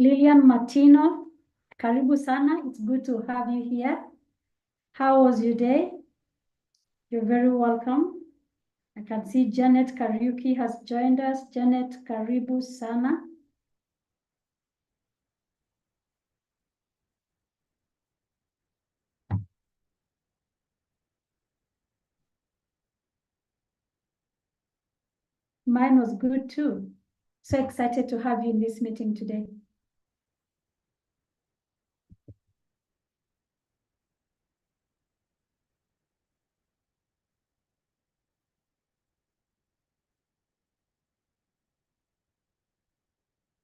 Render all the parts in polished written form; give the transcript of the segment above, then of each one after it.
Lilian Martino, karibu sana. It's good to have you here. How was your day? You're very welcome. I can see Janet Kariuki has joined us. Janet, karibu sana. Mine was good too. So excited to have you in this meeting today.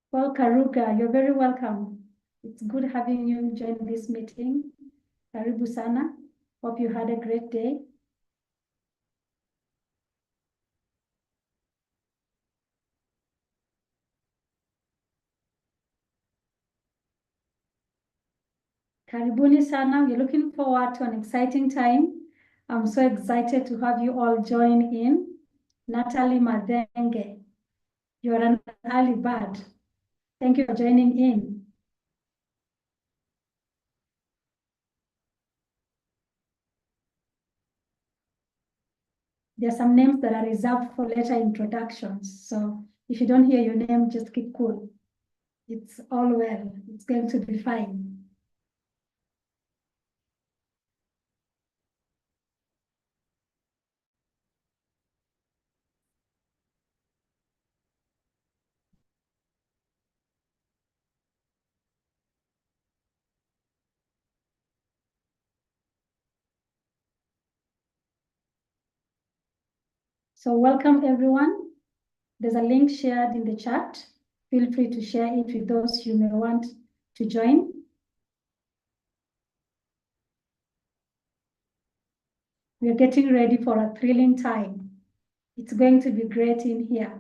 Well, Karuga, you're very welcome. It's good having you join this meeting. Karibu sana. Hope you had a great day. Karibuni sana. We're looking forward to an exciting time. I'm so excited to have you all join in. Natalie Madenge, you're an early bird. Thank you for joining in. There are some names that are reserved for later introductions. So if you don't hear your name, just keep cool. It's all well. It's going to be fine. So welcome everyone. There's a link shared in the chat. Feel free to share it with those you may want to join. We are getting ready for a thrilling time. It's going to be great in here.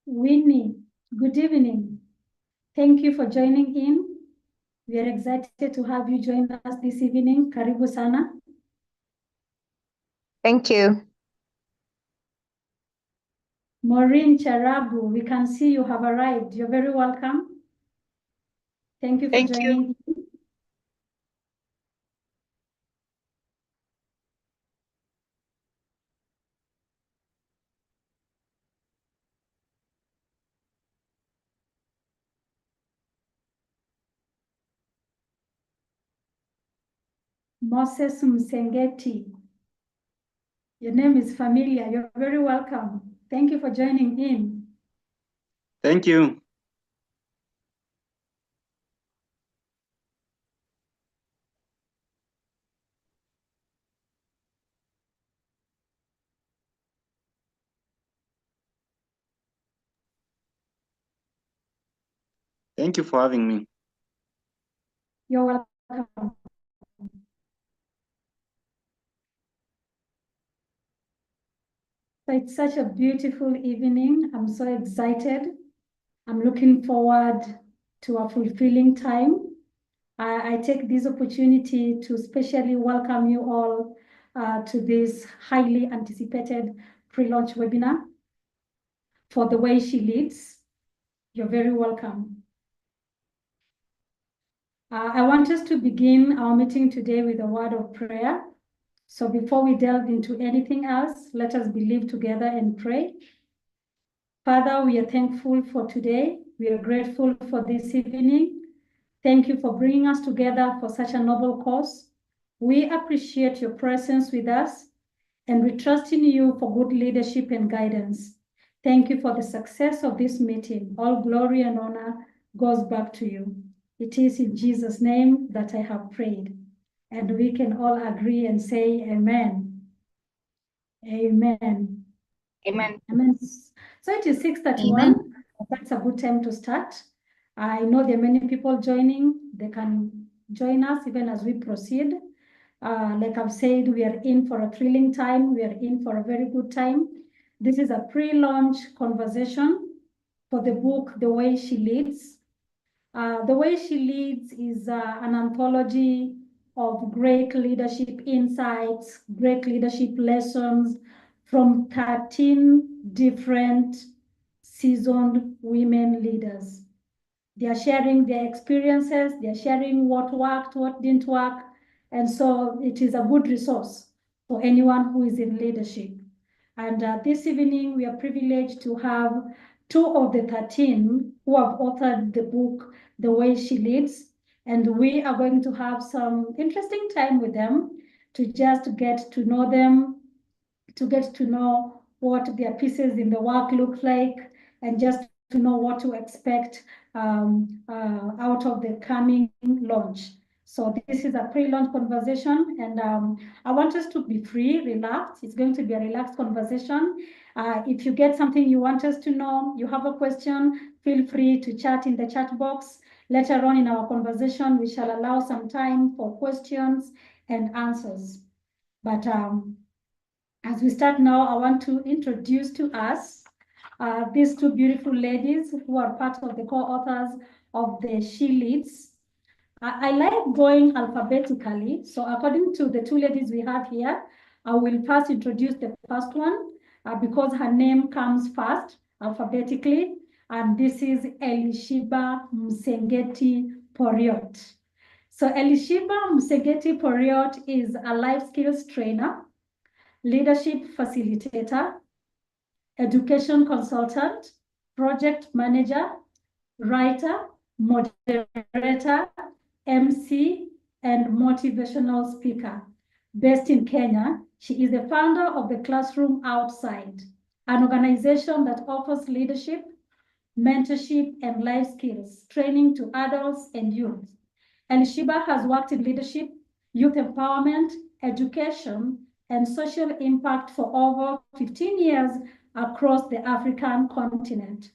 Winnie, good evening. Thank you for joining in. We are excited to have you join us this evening. Karibu sana. Thank you. Maureen Charabu, we can see you have arrived. You're very welcome. Thank you for joining in. Moses Msengeti, your name is familiar. You're very welcome. Thank you for joining in. Thank you. Thank you for having me. You're welcome. So it's such a beautiful evening. I'm so excited. I'm looking forward to a fulfilling time. I take this opportunity to specially welcome you all to this highly anticipated pre-launch webinar for The Way She Leads. You're very welcome. I want us to begin our meeting today with a word of prayer. So before we delve into anything else, let us believe together and pray. Father, we are thankful for today. We are grateful for this evening. Thank you for bringing us together for such a noble cause. We appreciate your presence with us, and we trust in you for good leadership and guidance. Thank you for the success of this meeting. All glory and honor goes back to you. It is in Jesus' name that I have prayed. And we can all agree and say amen. Amen. Amen. Amen. So it is 6:31. That's a good time to start. I know there are many people joining. They can join us even as we proceed. Like I've said, we are in for a thrilling time. We are in for a very good time. This is a pre-launch conversation for the book, The Way She Leads. The Way She Leads is an anthology of great leadership insights, great leadership lessons from 13 different seasoned women leaders. They are sharing their experiences, they're sharing what worked, what didn't work. And so it is a good resource for anyone who is in leadership. And this evening, we are privileged to have 2 of the 13 who have authored the book, The Way She Leads. And we are going to have some interesting time with them to just get to know them, to get to know what their pieces in the work look like, and just to know what to expect out of the coming launch. So this is a pre-launch conversation, and I want us to be free, relaxed. It's going to be a relaxed conversation. If you get something you want us to know, you have a question, feel free to chat in the chat box. Later on in our conversation, we shall allow some time for questions and answers. But as we start now, I want to introduce to us these 2 beautiful ladies who are part of the co-authors of the She Leads. I like going alphabetically. So according to the 2 ladies we have here, I will first introduce the first one because her name comes first alphabetically. And this is Elishibah Msengeti Poriot. So Elishibah Msengeti Poriot is a life skills trainer, leadership facilitator, education consultant, project manager, writer, moderator, MC, and motivational speaker. Based in Kenya, she is the founder of the Classroom Outside, an organization that offers leadership, mentorship, and life skills training to adults and youth. Elishibah has worked in leadership, youth empowerment, education, and social impact for over 15 years across the African continent.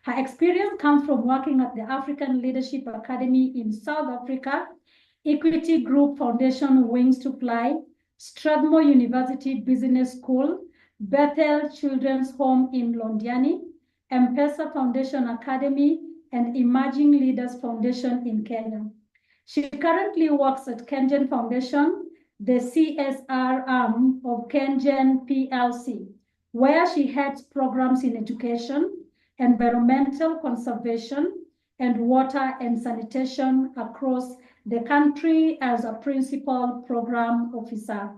Her experience comes from working at the African Leadership Academy in South Africa, Equity Group Foundation Wings to Fly, Strathmore University Business School, Bethel Children's Home in Londiani, M-Pesa Foundation Academy, and Emerging Leaders Foundation in Kenya. She currently works at Kengen Foundation, the CSR arm of Kengen PLC, where she heads programs in education, environmental conservation, and water and sanitation across the country as a principal program officer.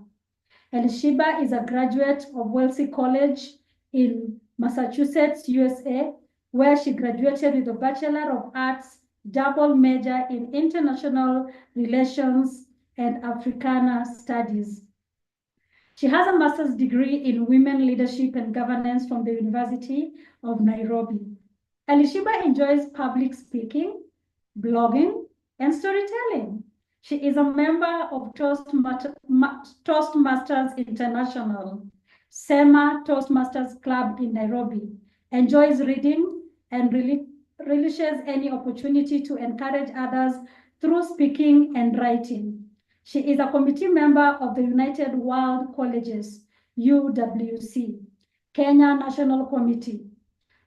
Elishibah is a graduate of Wellesley College in Massachusetts, USA, where she graduated with a Bachelor of Arts double major in International Relations and Africana Studies. She has a master's degree in Women Leadership and Governance from the University of Nairobi. Elishibah enjoys public speaking, blogging, and storytelling. She is a member of Toastmasters International, SEMA Toastmasters Club in Nairobi, enjoys reading, and relishes any opportunity to encourage others through speaking and writing. She is a committee member of the United World Colleges, UWC, Kenya National Committee.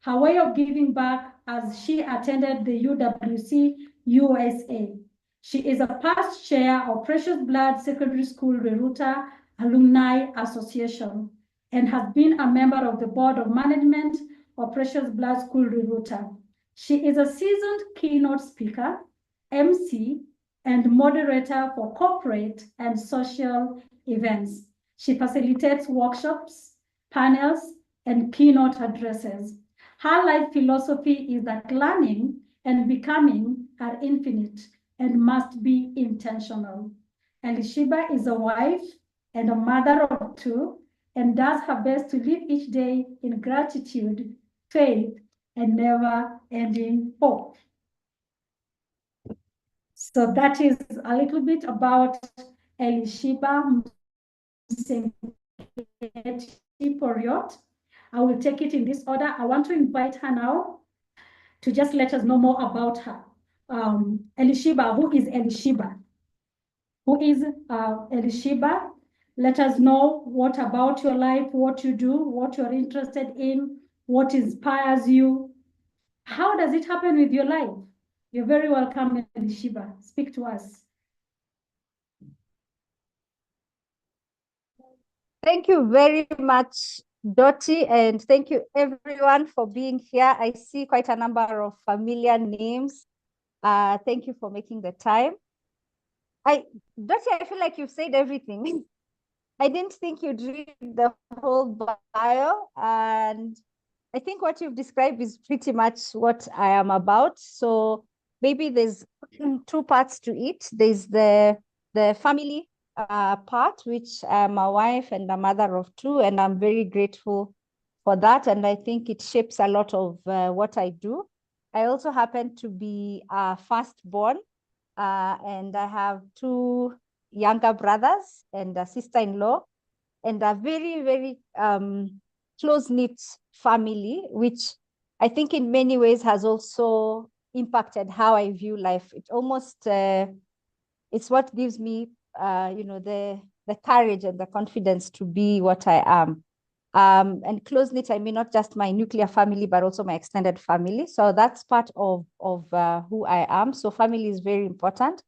Her way of giving back as she attended the UWC USA. She is a past chair of Precious Blood Secondary School Reruta Alumni Association and has been a member of the Board of Management of Precious Blood School Reruta. She is a seasoned keynote speaker, MC, and moderator for corporate and social events. She facilitates workshops, panels, and keynote addresses. Her life philosophy is that learning and becoming are infinite and must be intentional. Elishibah is a wife and a mother of two and does her best to live each day in gratitude, faith, and never-ending hope. So that is a little bit about Elishibah Msengeti Poriot. I will take it in this order. I want to invite her now to just let us know more about her. Elishibah, who is Elishibah? Who is Elishibah? Let us know what about your life, what you do, what you're interested in, what inspires you. How does it happen with your life? You're very welcome, Elishibah. Speak to us. Thank you very much, Dottie, and thank you everyone for being here. I see quite a number of familiar names. Thank you for making the time. Dottie, I feel like you've said everything. I didn't think you'd read the whole bio, and I think what you've described is pretty much what I am about. So maybe there's two parts to it. There's the family part, which I'm a wife and a mother of two, and I'm very grateful for that. And I think it shapes a lot of what I do. I also happen to be a firstborn, and I have two younger brothers and a sister-in-law, and a very, very close-knit family, which I think in many ways has also impacted how I view life. It almost, it's what gives me, the courage and the confidence to be what I am. And close-knit, I mean, not just my nuclear family, but also my extended family. So that's part of who I am. So family is very important.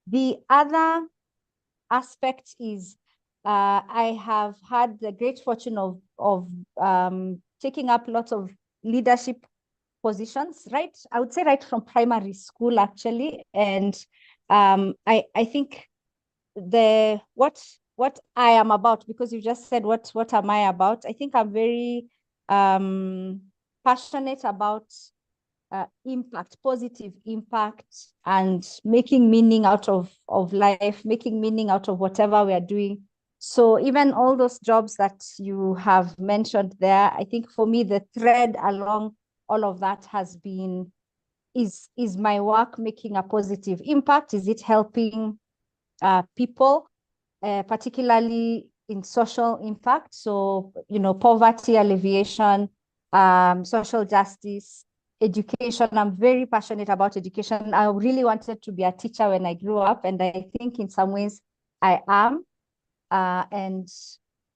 The other aspect is I have had the great fortune of taking up lots of leadership positions, right? I would say right from primary school, actually. And I think what I am about, because you just said what am I about? I think I'm very passionate about impact, positive impact, and making meaning out of life, making meaning out of whatever we are doing. So even all those jobs that you have mentioned there, I think for me, the thread along all of that has been, is my work making a positive impact? Is it helping people, particularly in social impact? So, poverty alleviation, social justice, education. I'm very passionate about education. I really wanted to be a teacher when I grew up, and I think in some ways I am. And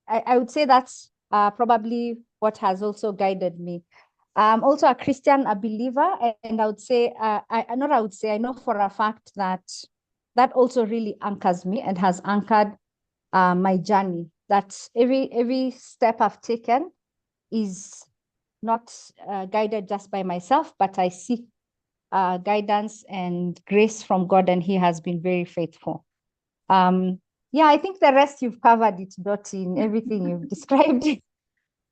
I would say that's probably what has also guided me. I'm also a Christian, a believer, and I would say, I know for a fact that that also really anchors me and has anchored my journey. That every step I've taken is not guided just by myself, but I seek guidance and grace from God, and He has been very faithful. Yeah, I think the rest you've covered it, Dottie, in everything you've described.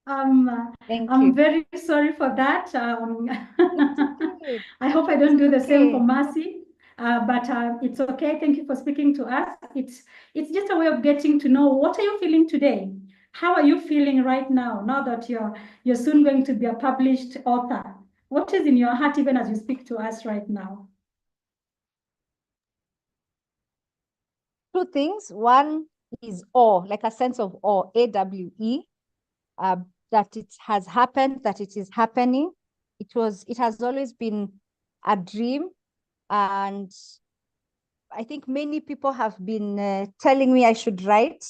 Thank I'm you. very sorry for that. Okay. I hope I don't do the same for Okay. Mercy, but it's okay. Thank you for speaking to us. It's just a way of getting to know, what are you feeling today? How are you feeling right now that you're soon going to be a published author? What is in your heart even as you speak to us right now? Two things. One is awe, like a sense of awe, AWE, that it has happened, that it is happening. It has always been a dream, and I think many people have been telling me I should write,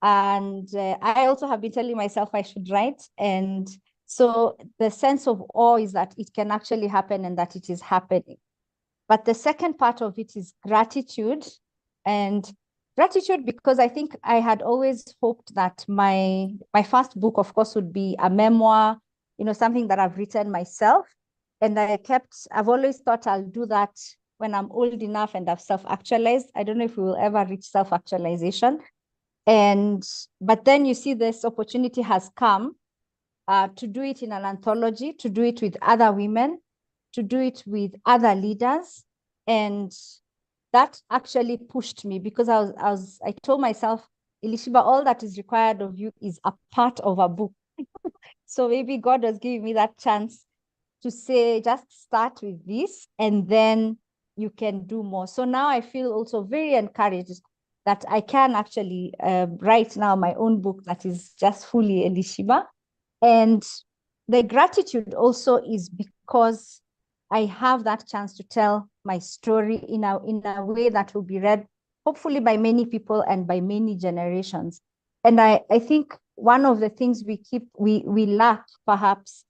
and I also have been telling myself I should write. And so the sense of awe is that it can actually happen and that it is happening. But the second part of it is gratitude. And gratitude because I think I had always hoped that my first book, of course, would be a memoir, something that I've written myself. And I've always thought I'll do that when I'm old enough and I've self-actualized. I don't know if we will ever reach self-actualization. But then you see this opportunity has come to do it in an anthology, to do it with other women, to do it with other leaders. And that actually pushed me, because I told myself, Elishibah, all that is required of you is a part of a book. So maybe God was giving me that chance to say, just start with this and then you can do more. So now I feel also very encouraged that I can actually write now my own book that is just fully Elishibah. And the gratitude also is because I have that chance to tell my story in a way that will be read, hopefully by many people and by many generations. And I think one of the things we lack perhaps,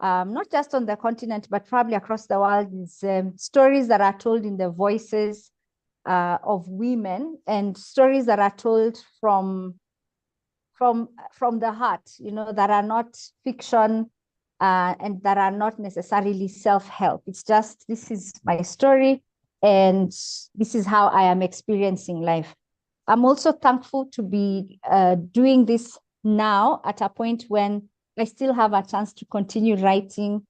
not just on the continent, but probably across the world, is stories that are told in the voices of women, and stories that are told from the heart, that are not fiction, and that are not necessarily self-help. It's just, this is my story and this is how I am experiencing life. I'm also thankful to be doing this now at a point when I still have a chance to continue writing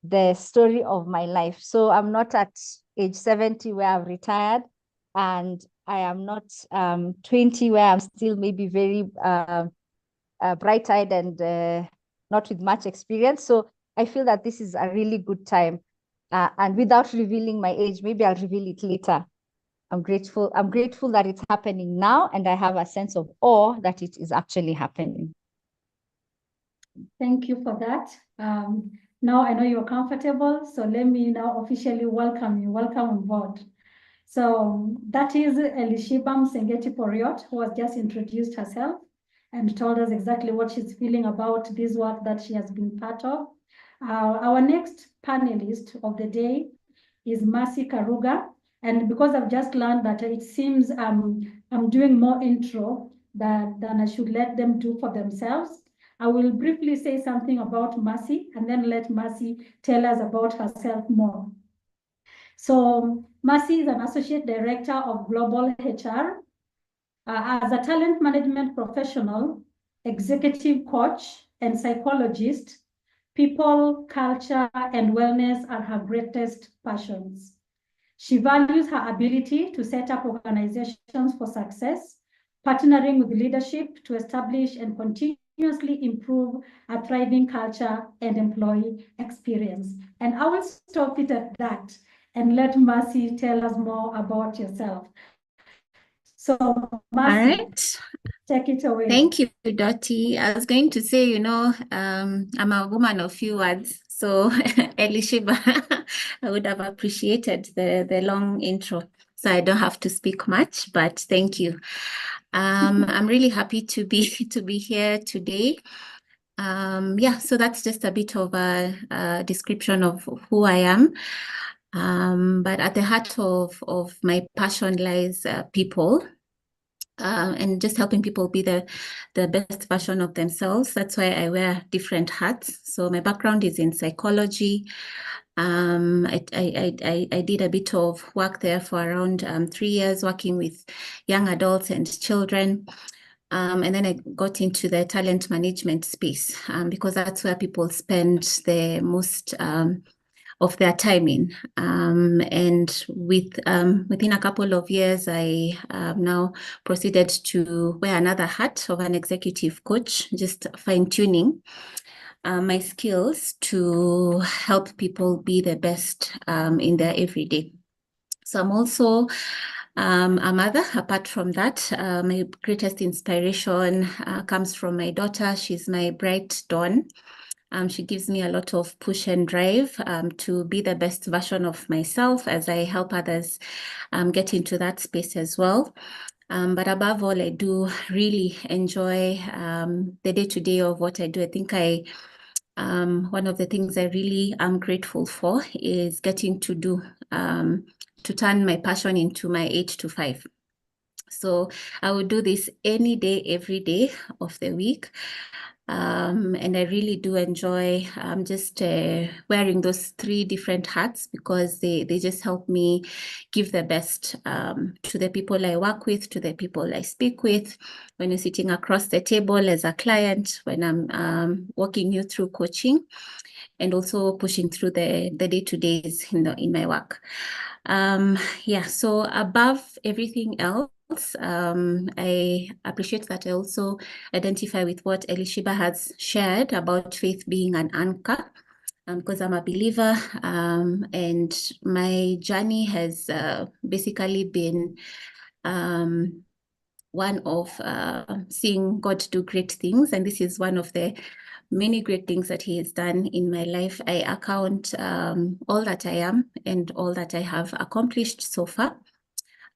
the story of my life. So I'm not at age 70 where I've retired, and I am not 20 where I'm still maybe very bright-eyed and not with much experience. So I feel that this is a really good time. And without revealing my age, maybe I'll reveal it later. I'm grateful that it's happening now, and I have a sense of awe that it is actually happening. Thank you for that. Now I know you're comfortable, so let me now officially welcome you. Welcome on board. So that is Elishibah Msengeti Poriot, who has just introduced herself and told us exactly what she's feeling about this work that she has been part of. Our next panelist of the day is Mercy Karuga. And because I've just learned that it seems I'm doing more intro than I should let them do for themselves, I will briefly say something about Mercy and then let Mercy tell us about herself more. So Mercy is an Associate Director of Global HR. As a talent management professional, executive coach, and psychologist, people, culture, and wellness are her greatest passions. She values her ability to set up organizations for success, partnering with leadership to establish and continuously improve a thriving culture and employee experience. And I will stop it at that and let Mercy tell us more about yourself. So, Mercy, all right. Take it away. Thank you, Dottie. I was going to say, I'm a woman of few words. So, Elishibah, I would have appreciated the long intro, so I don't have to speak much, but thank you. I'm really happy to be here today. So that's just a bit of a description of who I am. But at the heart of my passion lies people. And just helping people be the best version of themselves. That's why I wear different hats. So my background is in psychology. I did a bit of work there for around 3 years, working with young adults and children. And then I got into the talent management space because that's where people spend the most of their time in. And within a couple of years, I now proceeded to wear another hat of an executive coach, just fine-tuning my skills to help people be the best in their everyday. So I'm also a mother. Apart from that, my greatest inspiration comes from my daughter. She's my bright dawn. She gives me a lot of push and drive to be the best version of myself as I help others get into that space as well. But above all, I do really enjoy the day-to-day of what I do. I think one of the things I really am grateful for is getting to do, to turn my passion into my 8 to 5. So I would do this any day, every day of the week. And I really do enjoy just wearing those 3 different hats because they just help me give the best to the people I work with, to the people I speak with, when you're sitting across the table as a client, when I'm walking you through coaching, and also pushing through the day-to-days in my work. Yeah, so above everything else, I appreciate that I also identify with what Elishibah has shared about faith being an anchor, because I'm a believer, and my journey has basically been one of seeing God do great things, and this is one of the many great things that He has done in my life. I account all that I am and all that I have accomplished so far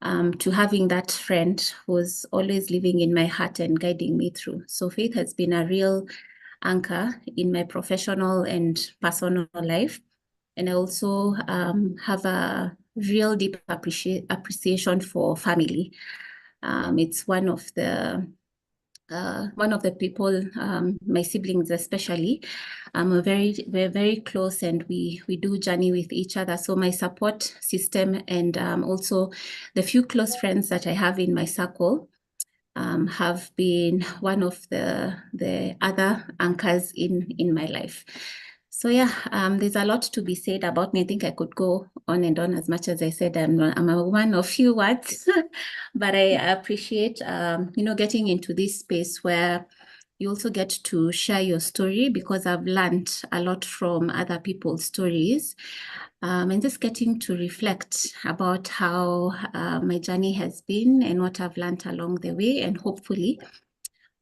to having that friend who's always living in my heart and guiding me through. So faith has been a real anchor in my professional and personal life. And I also have a real deep appreciation for family. It's one of the people, my siblings especially, we're very close, and we do journey with each other. So my support system and also the few close friends that I have in my circle have been one of the other anchors in my life. So yeah, there's a lot to be said about me. I think I could go on and on. As much as I said, I'm a woman of few words, but I appreciate getting into this space where you also get to share your story, because I've learned a lot from other people's stories, and just getting to reflect about how my journey has been and what I've learned along the way, and hopefully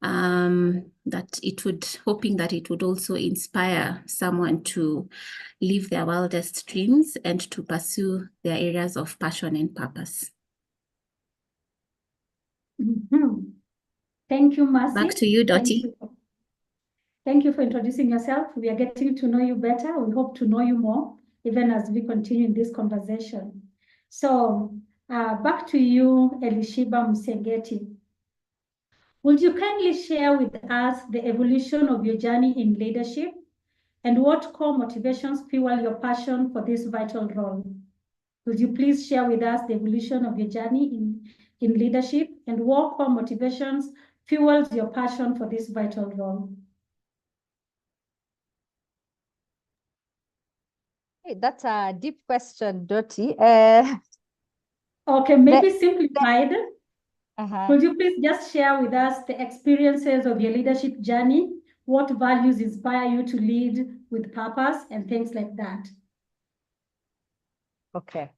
hoping that it would also inspire someone to live their wildest dreams and to pursue their areas of passion and purpose. Thank you, Mercy. Back to you, Dottie. Thank you for introducing yourself. We are getting to know you better. We hope to know you more, even as we continue in this conversation. So back to you, Elishibah Msengeti. Would you kindly share with us the evolution of your journey in leadership and what core motivations fuel your passion for this vital role? Would you please share with us the evolution of your journey in leadership and what core motivations fuels your passion for this vital role? Hey, that's a deep question, Dottie. Okay, maybe simplified. Uh-huh. Could you please just share with us the experiences of your leadership journey? What values inspire you to lead with purpose and things like that? Okay.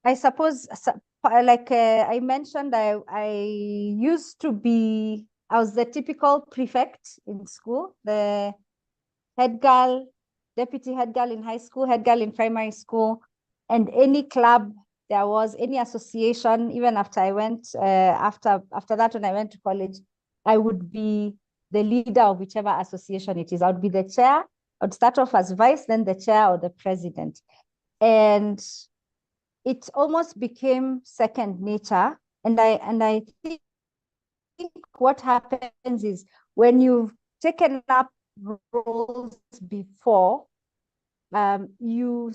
I suppose, like I mentioned, I was the typical prefect in school, the head girl, deputy head girl in high school, head girl in primary school, and any club there was, any association, even after I went, after that, when I went to college, I would be the leader of whichever association it is. I would be the chair. I would start off as vice, then the chair or the president. And it almost became second nature. And I think what happens is when you've taken up roles before, you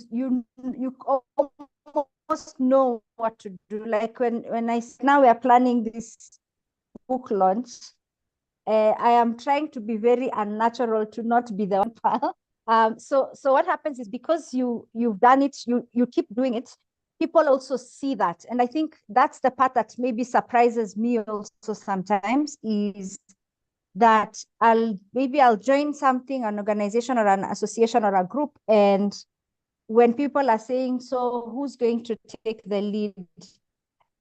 almost know what to do. Like when now we are planning this book launch, I am trying to be very unnatural to not be the one pal. So what happens is, because you've done it, you keep doing it, people also see that. And I think that's the part that maybe surprises me also sometimes, is that I'll join something, an organization or an association or a group, and when people are saying, so who's going to take the lead,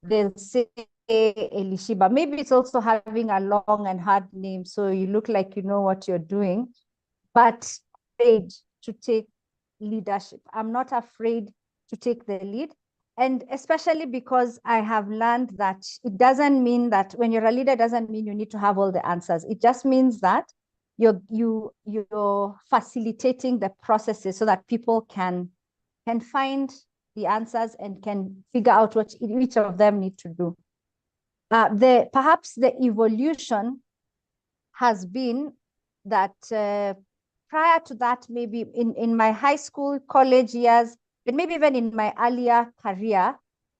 they'll say Elishibah. Maybe it's also having a long and hard name, so you look like you know what you're doing, but afraid to take leadership. I'm not afraid to take the lead. And especially because I have learned that it doesn't mean that when you're a leader, it doesn't mean you need to have all the answers. It just means that you're facilitating the processes so that people can find the answers and can figure out what each of them need to do. Perhaps the evolution has been that prior to that, maybe in my high school, college years, but maybe even in my earlier career,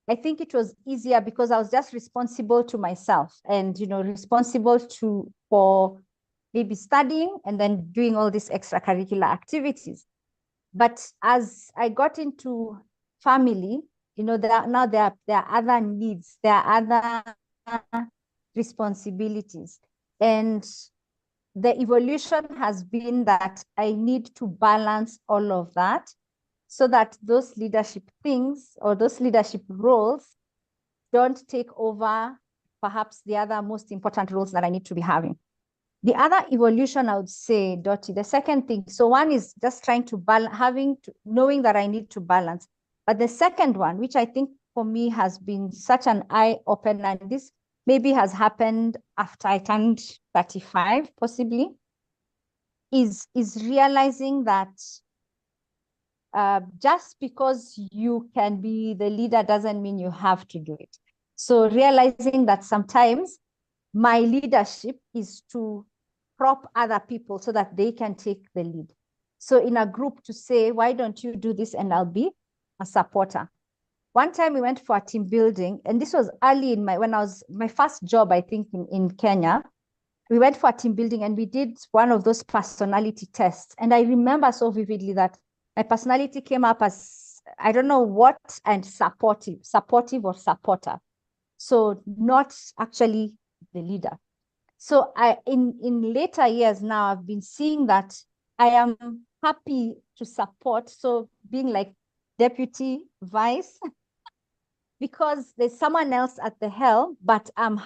I think it was easier because I was just responsible to myself and, responsible for maybe studying and then doing all these extracurricular activities. But as I got into family, there are other needs, there are other responsibilities. And the evolution has been that I need to balance all of that so that those leadership things or those leadership roles don't take over perhaps the other most important roles that I need to be having. The other evolution, I would say, Dottie, the second thing, so one is just trying to balance, knowing that I need to balance. But the second one, which I think for me has been such an eye-opener, and this maybe has happened after I turned 35, possibly, is realizing that just because you can be the leader doesn't mean you have to do it. So realizing that sometimes my leadership is to prop other people so that they can take the lead. So in a group to say, why don't you do this and I'll be a supporter. One time we went for a team building, and this was early in my first job, I think, in Kenya. We went for a team building and we did one of those personality tests. And I remember so vividly that my personality came up as, I don't know what, and supportive or supporter. So not actually the leader. So in later years now, I've been seeing that I am happy to support. So being like deputy, vice, because there's someone else at the helm, but I'm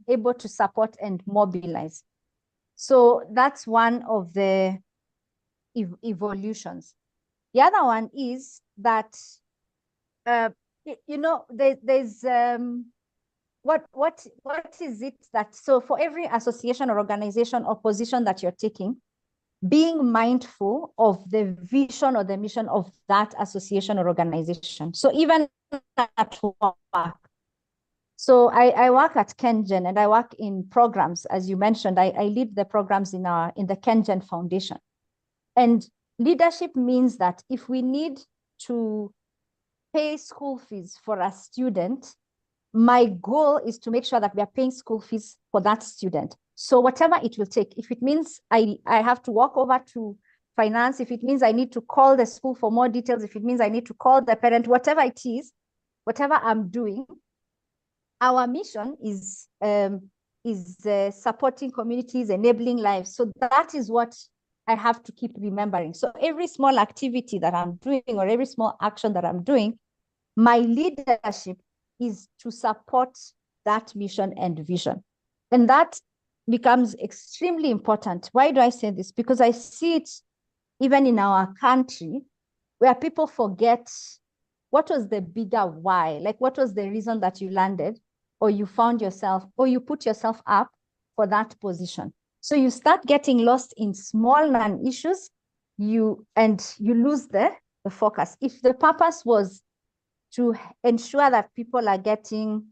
able to support and mobilize. So that's one of the evolutions. The other one is that, there's what is it that, so for every association or organization or position that you're taking, being mindful of the vision or the mission of that association or organization. So even at work. So I work at KenGen and I work in programs, as you mentioned. I lead the programs in the KenGen Foundation. And leadership means that if we need to pay school fees for a student, my goal is to make sure that we are paying school fees for that student. So whatever it will take, if it means I have to walk over to finance, if it means I need to call the school for more details, if it means I need to call the parent, whatever it is, whatever I'm doing, our mission is supporting communities, enabling lives. So that is what I have to keep remembering. So every small activity that I'm doing or every small action that I'm doing, my leadership is to support that mission and vision. And that becomes extremely important. Why do I say this? Because I see it even in our country where people forget what was the bigger why, like what was the reason that you landed or you found yourself or you put yourself up for that position. So you start getting lost in small non-issues, you lose the focus. If the purpose was to ensure that people are getting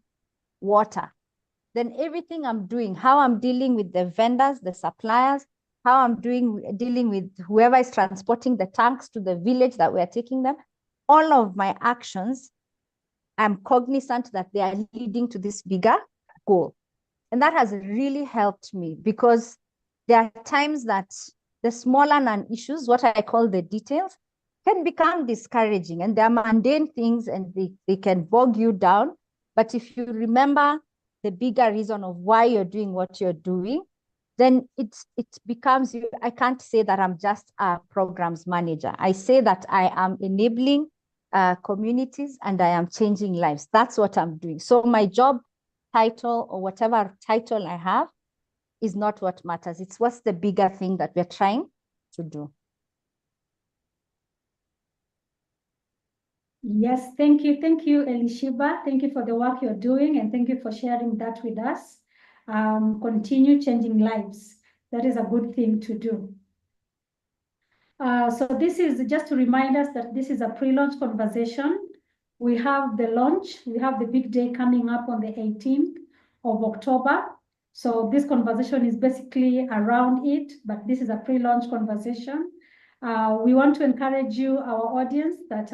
water, then everything I'm doing, how I'm dealing with the vendors, the suppliers, how I'm dealing with whoever is transporting the tanks to the village that we're taking them, all of my actions, I'm cognizant that they are leading to this bigger goal. And that has really helped me because there are times that the smaller non-issues, what I call the details, can become discouraging, and they're mundane things and they can bog you down. But if you remember the bigger reason of why you're doing what you're doing, then it becomes, I can't say that I'm just a programs manager. I say that I am enabling communities and I am changing lives. That's what I'm doing. So my job title or whatever title I have is not what matters. It's what's the bigger thing that we're trying to do. Yes, thank you. Thank you, Elishibah. Thank you for the work you're doing and thank you for sharing that with us. Continue changing lives. That is a good thing to do. So this is just to remind us that this is a pre-launch conversation. We have the launch, we have the big day coming up on the 18th of October. So this conversation is basically around it, but this is a pre-launch conversation. We want to encourage you, our audience, that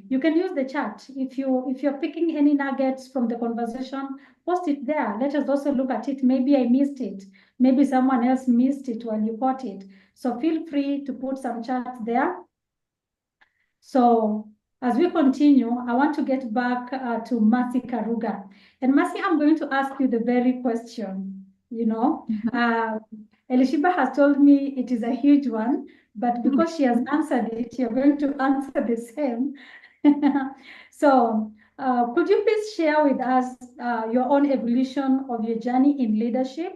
you can use the chat. If you're picking any nuggets from the conversation, post it there. Let us also look at it. Maybe I missed it. Maybe someone else missed it when you caught it. So feel free to put some chat there. So as we continue, I want to get back to Mercy Karuga. And Mercy, I'm going to ask you the very question, you know. Elishibah has told me it is a huge one, but because she has answered it, you're going to answer the same. So, could you please share with us your own evolution of your journey in leadership,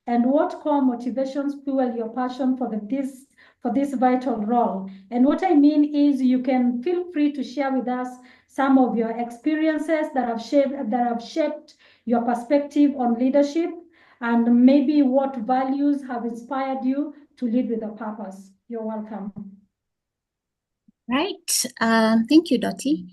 and what core motivations fuel your passion for this vital role? And what I mean is, you can feel free to share with us some of your experiences that have shaped your perspective on leadership, and maybe what values have inspired you to lead with a purpose. You're welcome. Right. Thank you, Dottie.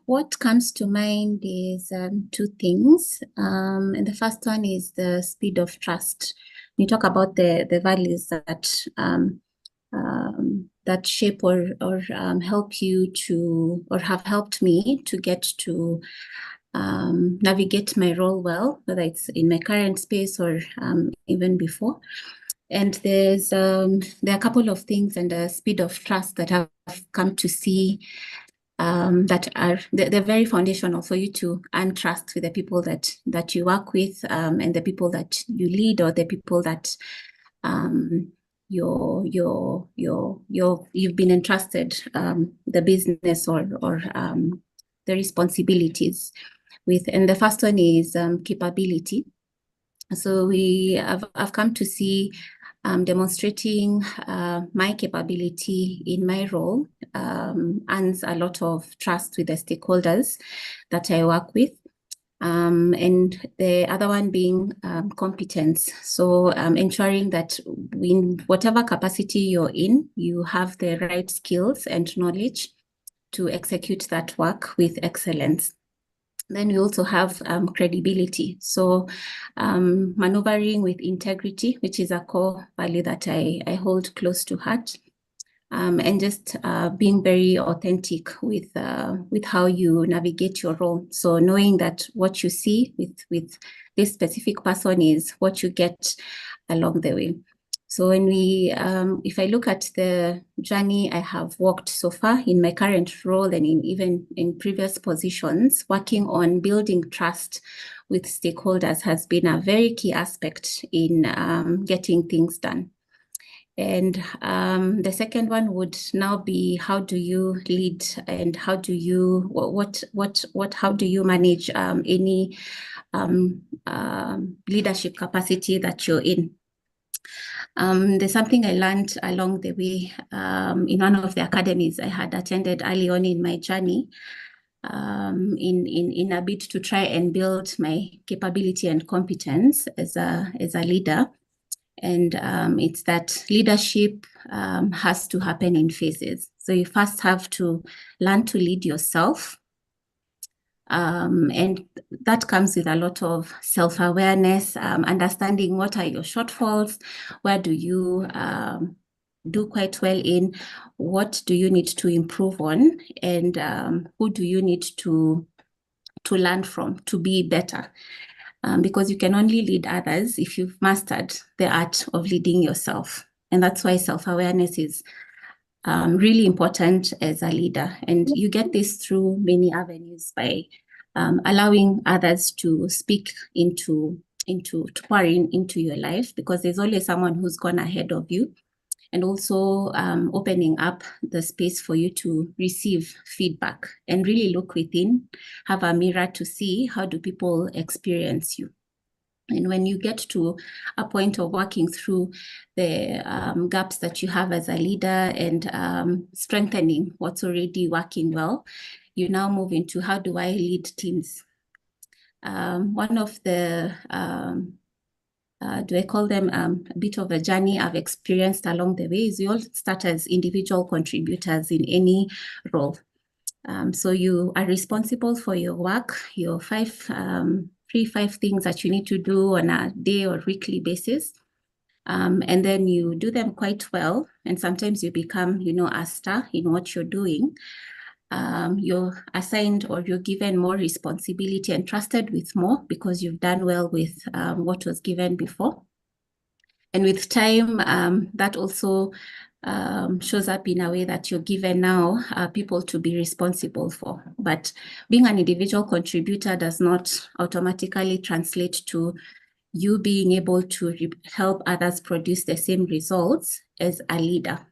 What comes to mind is two things. And the first one is the speed of trust. We talk about the values that that shape or help you to, or have helped me to get to navigate my role well, whether it's in my current space or even before. And there are a couple of things and the speed of trust that I've come to see that are they're very foundational for you to earn trust with the people that you work with, and the people that you lead, or the people that you've been entrusted the business or the responsibilities with. And the first one is capability. So I've come to see demonstrating my capability in my role earns a lot of trust with the stakeholders that I work with. And the other one being competence. So ensuring that in whatever capacity you're in, you have the right skills and knowledge to execute that work with excellence. Then we also have credibility. So maneuvering with integrity, which is a core value that I hold close to heart. And just being very authentic with how you navigate your role. So knowing that what you see with this specific person is what you get along the way. So when if I look at the journey I have walked so far in my current role and even in previous positions, working on building trust with stakeholders has been a very key aspect in getting things done. And the second one would now be, how do you lead, and how do you how do you manage any leadership capacity that you're in? There's something I learned along the way in one of the academies I had attended early on in my journey, in a bid to try and build my capability and competence as a leader. And it's that leadership has to happen in phases. So you first have to learn to lead yourself. And that comes with a lot of self-awareness, understanding what are your shortfalls, where do you do quite well in, what do you need to improve on, and who do you need to learn from to be better. Because you can only lead others if you've mastered the art of leading yourself. And that's why self-awareness is really important as a leader. And you get this through many avenues by allowing others to speak to pour into your life, because there's always someone who's gone ahead of you. And also opening up the space for you to receive feedback and really look within, have a mirror to see how do people experience you. And when you get to a point of working through the gaps that you have as a leader and strengthening what's already working well, you now move into, how do I lead teams? One of the do I call them a bit of a journey I've experienced along the way is we all start as individual contributors in any role. So you are responsible for your work, your 5 things that you need to do on a day or weekly basis. And then you do them quite well. And sometimes you become, a star in what you're doing. You're assigned or you're given more responsibility and trusted with more because you've done well with what was given before. And with time, that also shows up in a way that you're given now people to be responsible for. But being an individual contributor does not automatically translate to you being able to help others produce the same results as a leader.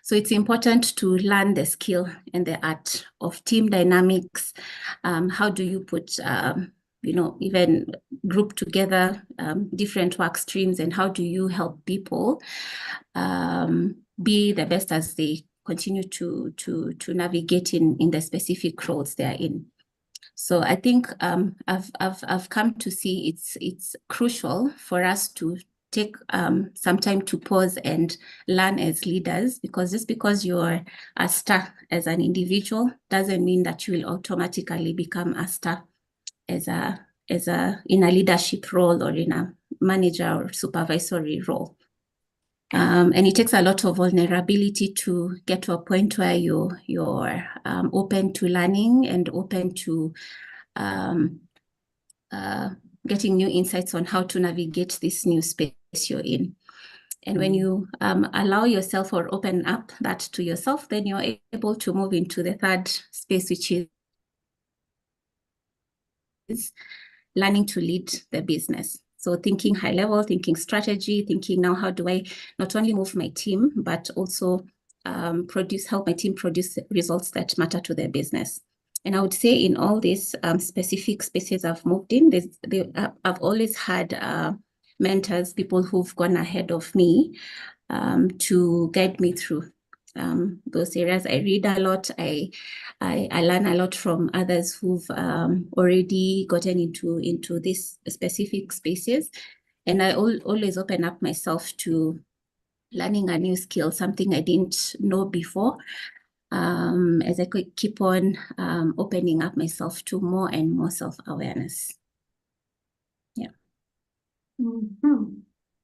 So it's important to learn the skill and the art of team dynamics. How do you put, even group together different work streams, and how do you help people be the best as they continue to navigate in the specific roles they are in. So I think I've come to see it's crucial for us to take some time to pause and learn as leaders, because just because you're a star as an individual doesn't mean that you will automatically become a star in a leadership role or in a manager or supervisory role. And it takes a lot of vulnerability to get to a point where you're open to learning and open to getting new insights on how to navigate this new space you're in. And when you allow yourself or open up that to yourself, then you're able to move into the third space, which is learning to lead the business. So thinking high level, thinking strategy, thinking now how do I not only move my team, but also help my team produce results that matter to their business. And I would say in all these specific spaces I've moved in, I've always had mentors, people who've gone ahead of me to guide me through those areas. I read a lot. I learn a lot from others who've already gotten into these specific spaces, and I always open up myself to learning a new skill, something I didn't know before. As I could keep on opening up myself to more and more self-awareness. Yeah.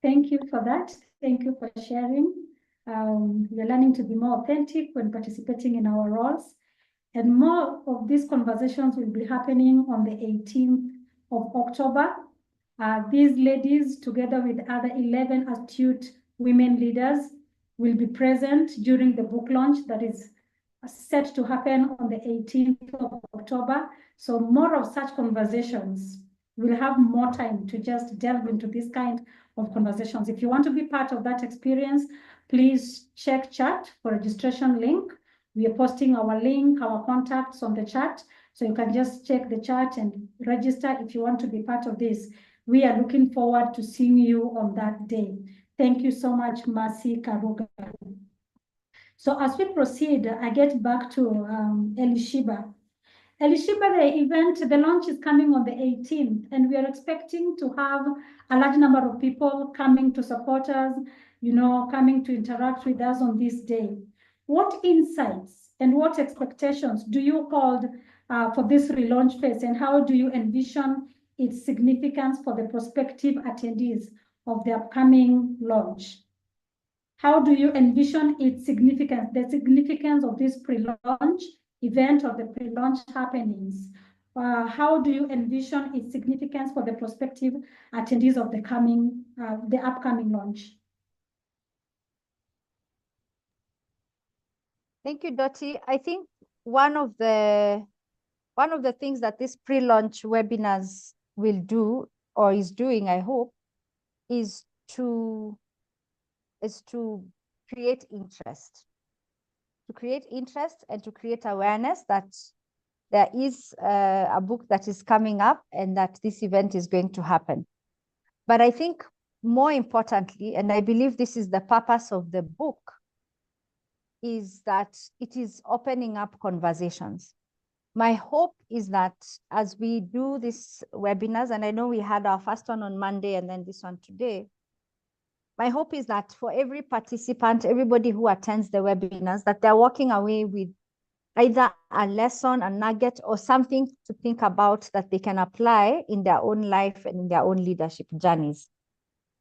Thank you for that. Thank you for sharing. We're learning to be more authentic when participating in our roles. And more of these conversations will be happening on the 18th of October. These ladies, together with other 11 astute women leaders, will be present during the book launch that is set to happen on the 18th of October. So more of such conversations. We'll have more time to just delve into this kind of conversations. If you want to be part of that experience, please check chat for registration link. We are posting our link, our contacts on the chat. So you can just check the chat and register if you want to be part of this. We are looking forward to seeing you on that day. Thank you so much, Mercy, Karuga. So as we proceed, I get back to Elishibah. Elishibah, the event, the launch is coming on the 18th, and we are expecting to have a large number of people coming to support us, coming to interact with us on this day. What insights and what expectations do you hold for this relaunch phase, and how do you envision its significance for the prospective attendees of the upcoming launch? How do you envision its significance, the significance of this pre-launch event or the pre-launch happenings? How do you envision its significance for the prospective attendees of the upcoming launch? Thank you, Dottie. I think one of the things that this pre-launch webinars will do, or is doing, I hope, is to create interest. To create interest and to create awareness that there is a book that is coming up and that this event is going to happen. But I think more importantly, and I believe this is the purpose of the book, is that it is opening up conversations. My hope is that as we do these webinars, and I know we had our first one on Monday and then this one today, my hope is that for every participant, everybody who attends the webinars, that they're walking away with either a lesson, a nugget, or something to think about that they can apply in their own life and in their own leadership journeys.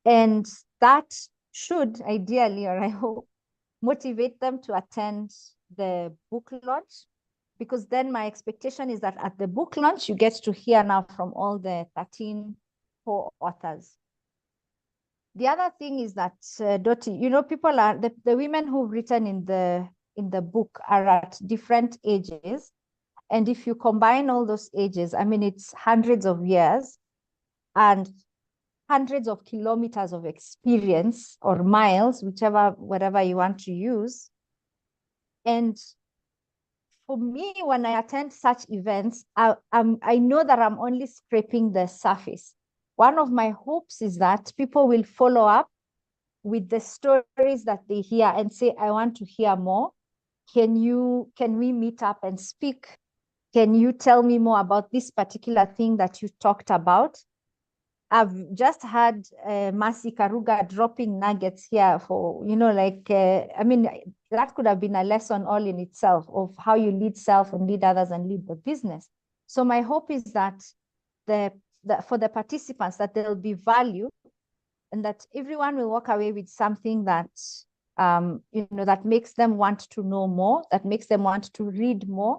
And that should ideally, or I hope, motivate them to attend the book launch, because then my expectation is that at the book launch, you get to hear now from all the 13 co-authors. the other thing is that, Dottie, you know, people are, the women who've written in the book are at different ages. And if you combine all those ages, I mean, it's hundreds of years and hundreds of kilometers of experience or miles, whatever you want to use. And for me, when I attend such events, I know that I'm only scraping the surface. One of my hopes is that people will follow up with the stories that they hear and say, I want to hear more. Can we meet up and speak? Can you tell me more about this particular thing that you talked about? I've just had Mercy Karuga dropping nuggets here for, you know, like, I mean, that could have been a lesson all in itself of how you lead self and lead others and lead the business. So my hope is that for the participants, that there will be value and that everyone will walk away with something that, you know, that makes them want to know more, that makes them want to read more,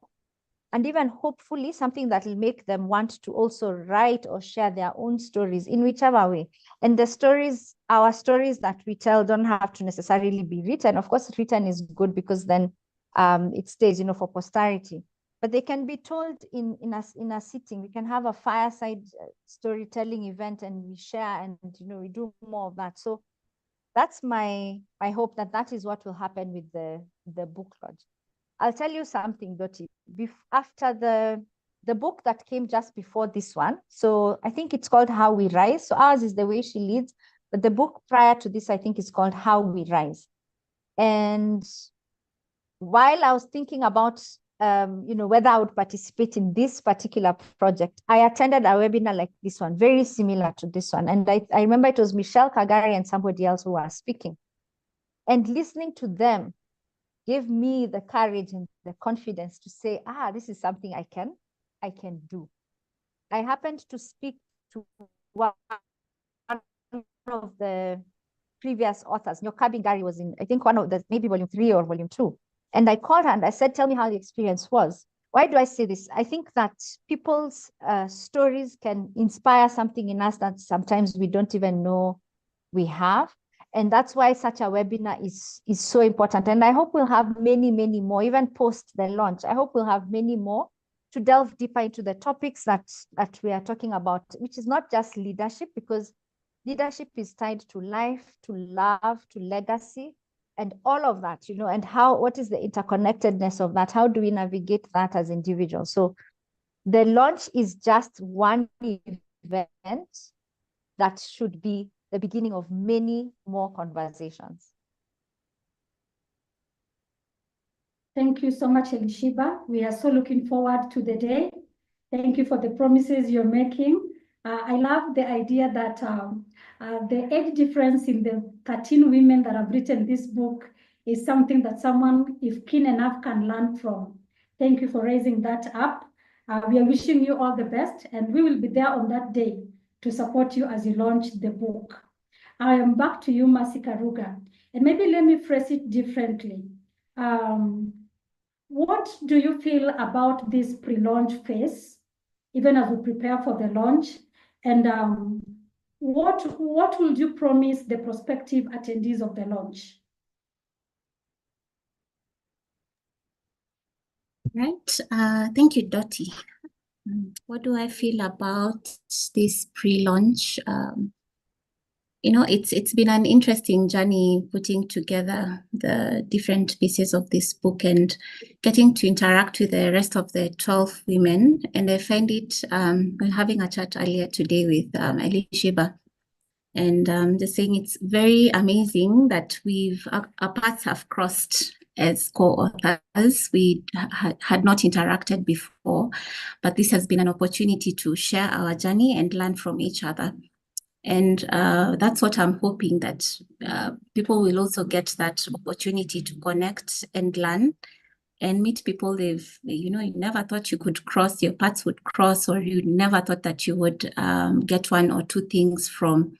and even hopefully something that will make them want to also write or share their own stories in whichever way. And the stories, our stories that we tell don't have to necessarily be written. Of course, written is good because then it stays, you know, for posterity. But they can be told in a sitting. We can have a fireside storytelling event and we share and, you know, we do more of that. So that's my hope that is what will happen with the book launch. I'll tell you something, Dottie. After the book that came just before this one, so I think it's called How We Rise. So ours is The Way She Leads, but the book prior to this, I think, is called How We Rise. And while I was thinking about, you know, whether I would participate in this particular project, I attended a webinar like this one, very similar to this one. And I remember it was Michelle Kagari and somebody else who were speaking. And listening to them gave me the courage and the confidence to say, this is something I can do. I happened to speak to one of the previous authors. Nyokabi Gari was in, I think, one of the, maybe volume 3 or volume 2. And I called her and I said, tell me how the experience was. Why do I say this? I think that people's stories can inspire something in us that sometimes we don't even know we have. And that's why such a webinar is so important. And I hope we'll have many, many more, even post the launch. I hope we'll have many more to delve deeper into the topics that we are talking about, which is not just leadership, because leadership is tied to life, to love, to legacy, and all of that, you know, and what is the interconnectedness of that? How do we navigate that as individuals? So the launch is just one event that should be the beginning of many more conversations. Thank you so much, Elishibah. We are so looking forward to the day. Thank you for the promises you're making. I love the idea that the age difference in the 13 women that have written this book is something that someone, if keen enough, can learn from. Thank you for raising that up. We are wishing you all the best, and we will be there on that day to support you as you launch the book. I am back to you, Mercy Karuga. And maybe let me phrase it differently. What do you feel about this pre-launch phase, even as we prepare for the launch? And what would you promise the prospective attendees of the launch? Right. Thank you, Dottie. What do I feel about this pre-launch? You know, it's been an interesting journey putting together the different pieces of this book and getting to interact with the rest of the 12 women. And I find it, we're having a chat earlier today with Elishibah, and just saying it's very amazing that our paths have crossed as co-authors. We had not interacted before, but this has been an opportunity to share our journey and learn from each other. And that's what I'm hoping, that people will also get that opportunity to connect and learn and meet people you never thought you could cross, your paths would cross, or you never thought that you would get one or two things from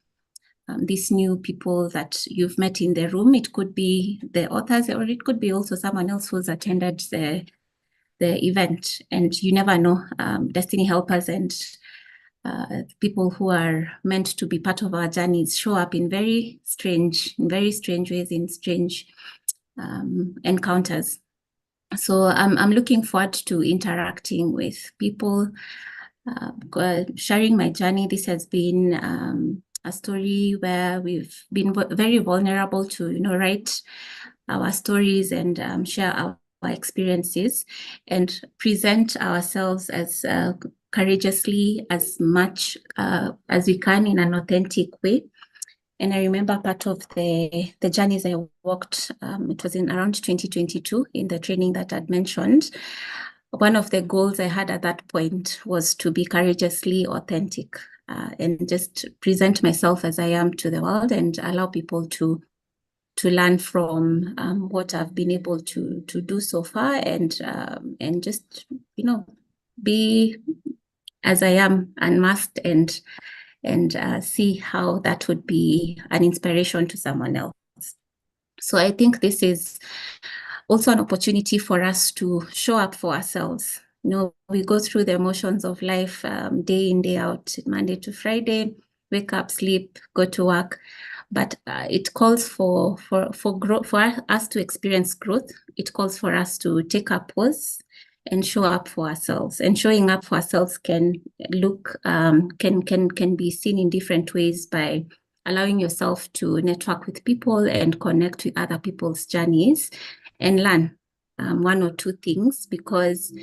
these new people that you've met in the room. It could be the authors, or it could be also someone else who's attended the event, and you never know, destiny helpers and people who are meant to be part of our journeys show up in very strange ways, in strange encounters. So I'm looking forward to interacting with people, sharing my journey. This has been a story where we've been very vulnerable to, write our stories and share our experiences and present ourselves as courageously as much as we can in an authentic way. And I remember part of the journeys I walked, it was in around 2022 in the training that I'd mentioned. One of the goals I had at that point was to be courageously authentic and just present myself as I am to the world and allow people to learn from what I've been able to do so far and just, be as I am unmasked and see how that would be an inspiration to someone else. So I think this is also an opportunity for us to show up for ourselves. We go through the emotions of life day in, day out, Monday to Friday, wake up, sleep, go to work. But it calls for growth, for us to experience growth. It calls for us to take a pause and show up for ourselves. And showing up for ourselves can look can be seen in different ways by allowing yourself to network with people and connect with other people's journeys and learn one or two things, because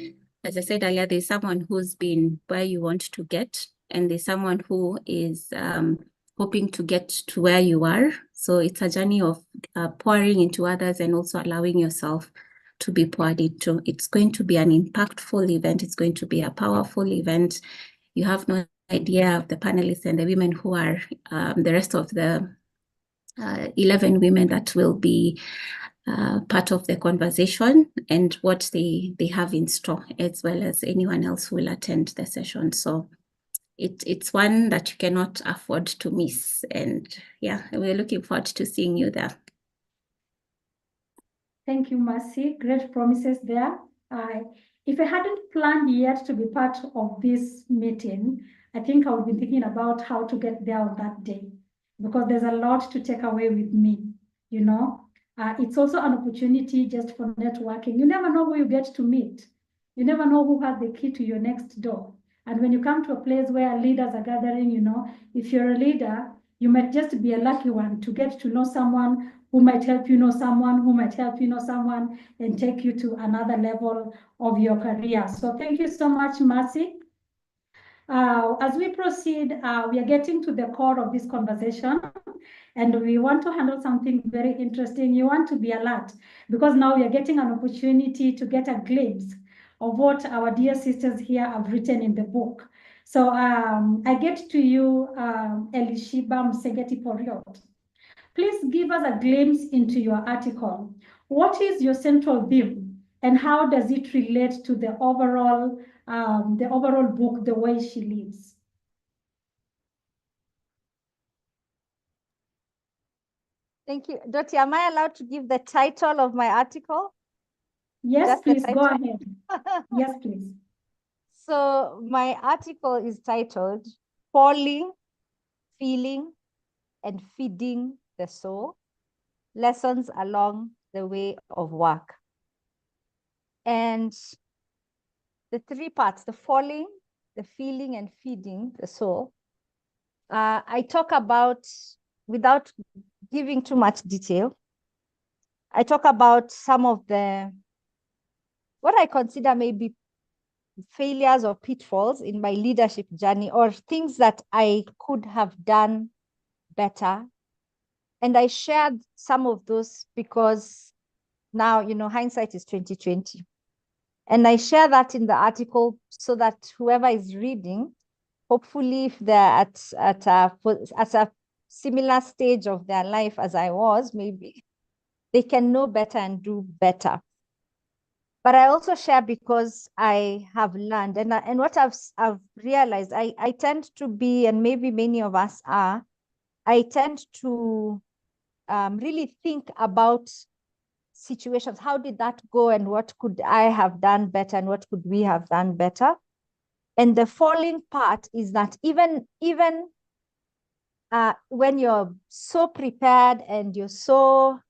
as I said earlier, there's someone who's been where you want to get, and there's someone who is hoping to get to where you are. So it's a journey of pouring into others and also allowing yourself to be poured into. It's going to be an impactful event. It's going to be a powerful event. You have no idea of the panelists and the women who are the rest of the 11 women that will be part of the conversation and what they have in store, as well as anyone else who will attend the session. So it's one that you cannot afford to miss. And yeah, we're looking forward to seeing you there. Thank you, Mercy. Great promises there. If I hadn't planned yet to be part of this meeting, I think I would be thinking about how to get there on that day, because there's a lot to take away with me, It's also an opportunity just for networking. You never know who you get to meet. You never know who has the key to your next door. And when you come to a place where leaders are gathering, if you're a leader, you might just be a lucky one to get to know someone who might help you know someone, who might help you know someone, and take you to another level of your career. So thank you so much, Mercy. As we proceed, we are getting to the core of this conversation, and we want to handle something very interesting. You want to be alert, because now we are getting an opportunity to get a glimpse of what our dear sisters here have written in the book. So I get to you, Elishibah Msengeti Poriot. Please give us a glimpse into your article. What is your central theme, and how does it relate to the overall book, The Way She Lives? Thank you. Dottie, am I allowed to give the title of my article? Yes, Just please, go ahead. Yes, please. So my article is titled Falling, Feeling, and Feeding the Soul, Lessons Along the Way of Work. And the three parts, the falling, the feeling, and feeding the soul, I talk about, without giving too much detail, I talk about some of what I consider maybe failures or pitfalls in my leadership journey, or things that I could have done better. And I shared some of those because now, hindsight is 2020. And I share that in the article so that whoever is reading, hopefully if they're at a similar stage of their life as I was, maybe they can know better and do better. But I also share because I have learned, and what I've realized, I tend to be, and maybe many of us are, I tend to really think about situations. How did that go, and what could I have done better, and what could we have done better? And the falling part is that even when you're so prepared and you're so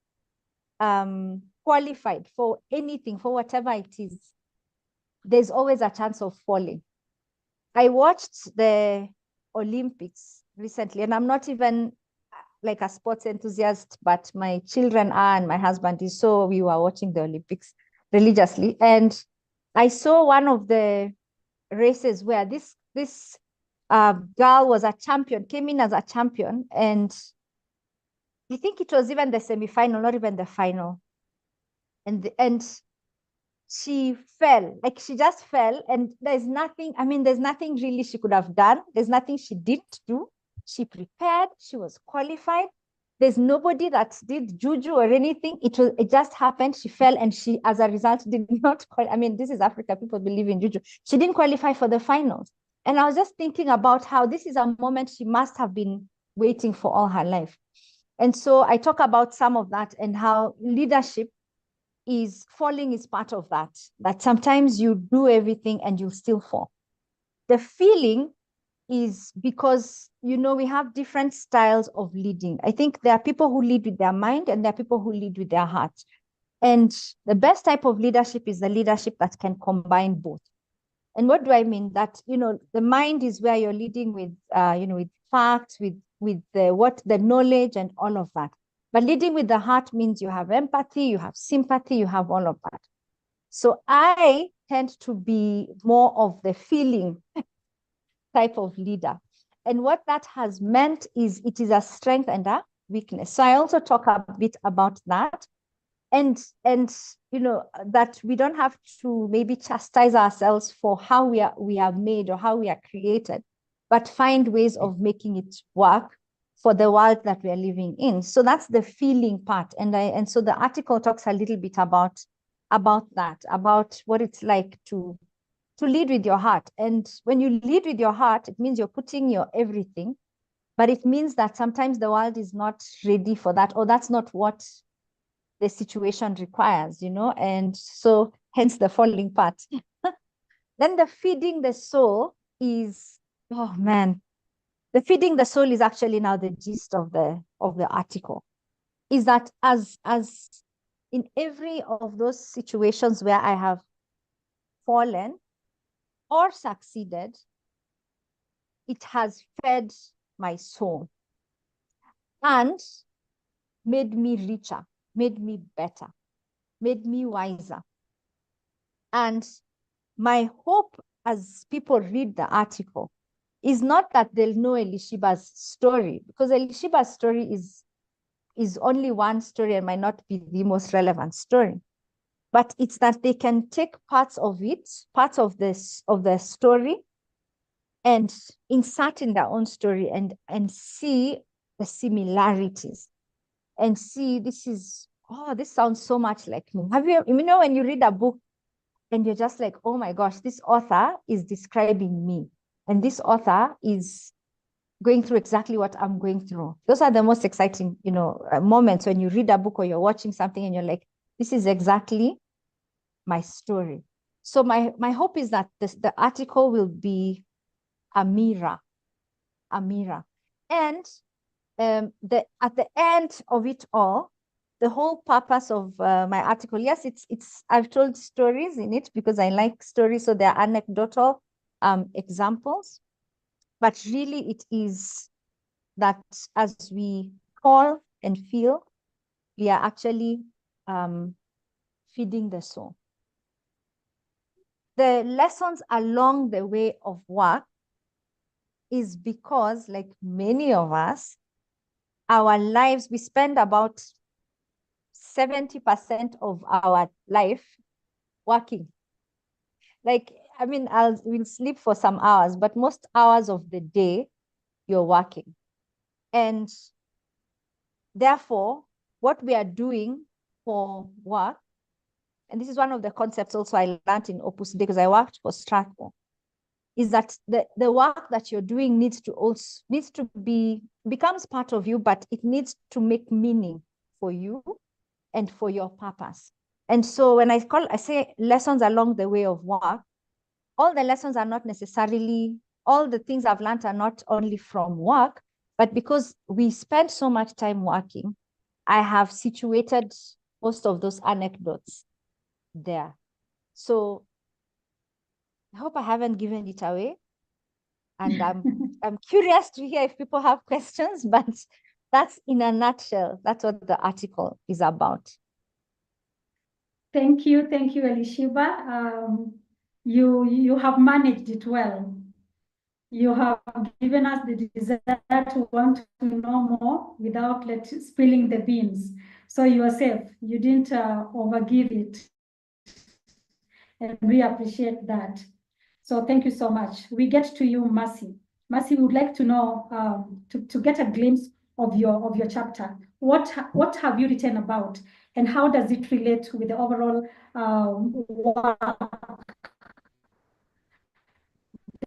qualified for anything, for whatever it is, there's always a chance of falling. I watched the Olympics recently, and I'm not even like a sports enthusiast, but my children are and my husband is, so we were watching the Olympics religiously. And I saw one of the races where this girl was a champion, came in as a champion, and I think it was even the semi-final, not even the final. And she fell, like she just fell, and there's nothing, I mean, there's nothing really she could have done. There's nothing she didn't do. She prepared, she was qualified. There's nobody that did juju or anything. It just happened. She fell, and she, as a result, did not I mean, this is Africa, people believe in juju. She didn't qualify for the finals. And I was just thinking about how this is a moment she must have been waiting for all her life. And so I talk about some of that and how leadership is falling is part of that sometimes you do everything and you'll still fall. The feeling is because, you know, we have different styles of leading. I think there are people who lead with their mind and there are people who lead with their heart. And the best type of leadership is the leadership that can combine both. And what do I mean? That, you know, the mind is where you're leading with, you know, with facts, with the knowledge and all of that. But leading with the heart means you have empathy, you have sympathy, you have all of that. So I tend to be more of the feeling type of leader. And what that has meant is it is a strength and a weakness. So I also talk a bit about that. And you know, that we don't have to maybe chastise ourselves for how we are made or how we are created, but find ways of making it work for the world that we are living in. So that's the feeling part. And so the article talks a little bit about that, about what it's like to lead with your heart. And when you lead with your heart, it means you're putting your everything, but it means that sometimes the world is not ready for that, or that's not what the situation requires, you know, and so hence the falling part. Then the feeding the soul is, oh man, the feeding the soul is actually now the gist of the article, is that as in every of those situations where I have fallen or succeeded, it has fed my soul and made me richer, made me better, made me wiser. And my hope as people read the article is not that they'll know Elishibah's story, because Elishibah's story is only one story and might not be the most relevant story. But it's that they can take parts of it, parts of the story, and insert in their own story and see the similarities and see this sounds so much like me. Have you know, when you read a book and you're just like, oh my gosh, this author is describing me, and this author is going through exactly what I'm going through. Those are the most exciting, you know, moments when you read a book or you're watching something and you're like, this is exactly my story. So my hope is that the article will be a mirror. And at the end of it all, the whole purpose of my article, yes, I've told stories in it because I like stories, so they're anecdotal examples, but really it is that as we call and feel, we are actually feeding the soul. The lessons along the way of work is because, like many of us, our lives, we spend about 70% of our life working. Like, I mean, we'll sleep for some hours, but most hours of the day, you're working. And therefore, what we are doing for work, and this is one of the concepts also I learned in Opus Dei because I worked for Stratford, is that the work that you're doing becomes part of you, but it needs to make meaning for you and for your purpose. And so when I say lessons along the way of work, all the lessons are not necessarily, all the things I've learned are not only from work, but because we spend so much time working, I have situated most of those anecdotes there. So I hope I haven't given it away. And I'm curious to hear if people have questions, but that's in a nutshell, that's what the article is about. Thank you, Elishibah. You have managed it well. You have given us the desire to want to know more without spilling the beans. So you are safe. You didn't overgive it. And we appreciate that. So thank you so much. We get to you, Mercy. Mercy, we would like to know, to get a glimpse of your chapter. What have you written about, and how does it relate with the overall work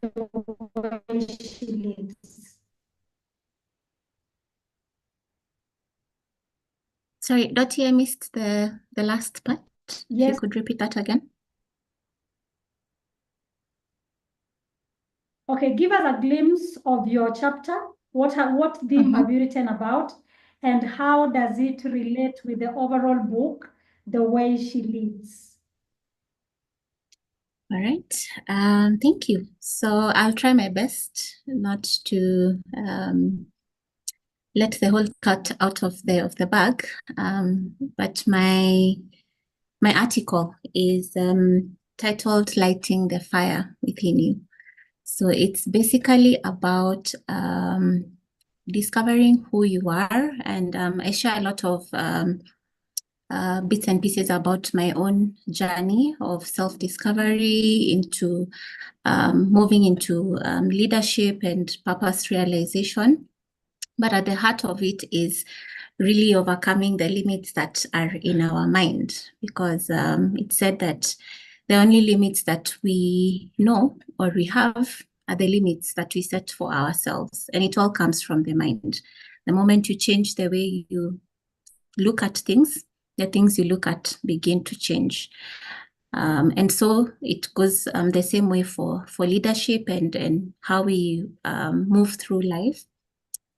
the way she lives? Sorry, Dottie, I missed the last part. If you Yes. could repeat that again. Okay, give us a glimpse of your chapter. What theme have you written about, and how does it relate with the overall book, the way she lives? All right. Thank you. So I'll try my best not to let the whole cat out of the bag. But my article is titled "Lighting the Fire Within You." So it's basically about discovering who you are, and I share a lot of bits and pieces about my own journey of self-discovery into moving into leadership and purpose realization. But at the heart of it is really overcoming the limits that are in our mind, because it's said that the only limits that we know or we have are the limits that we set for ourselves. And it all comes from the mind. The moment you change the way you look at things, the things you look at begin to change. And so it goes the same way for leadership and how we move through life.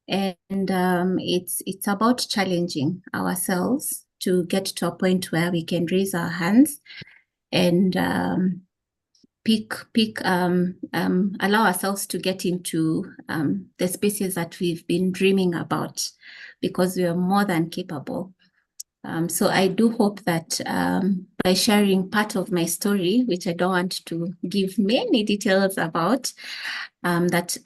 And it's about challenging ourselves to get to a point where we can raise our hands and allow ourselves to get into the spaces that we've been dreaming about, because we are more than capable. So I do hope that by sharing part of my story, which I don't want to give many details about, that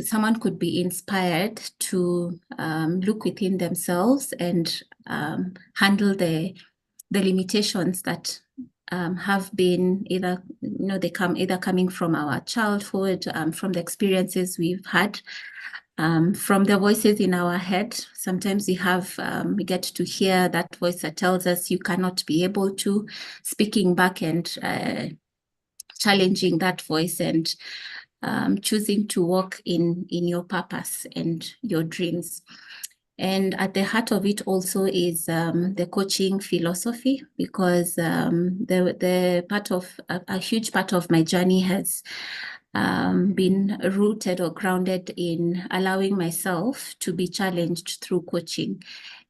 someone could be inspired to look within themselves and handle the limitations that have been either coming from our childhood, from the experiences we've had, from the voices in our head. Sometimes we get to hear that voice that tells us you cannot be able to, speaking back and challenging that voice and choosing to walk in your purpose and your dreams. And at the heart of it also is the coaching philosophy, because the part of a huge part of my journey has been rooted or grounded in allowing myself to be challenged through coaching,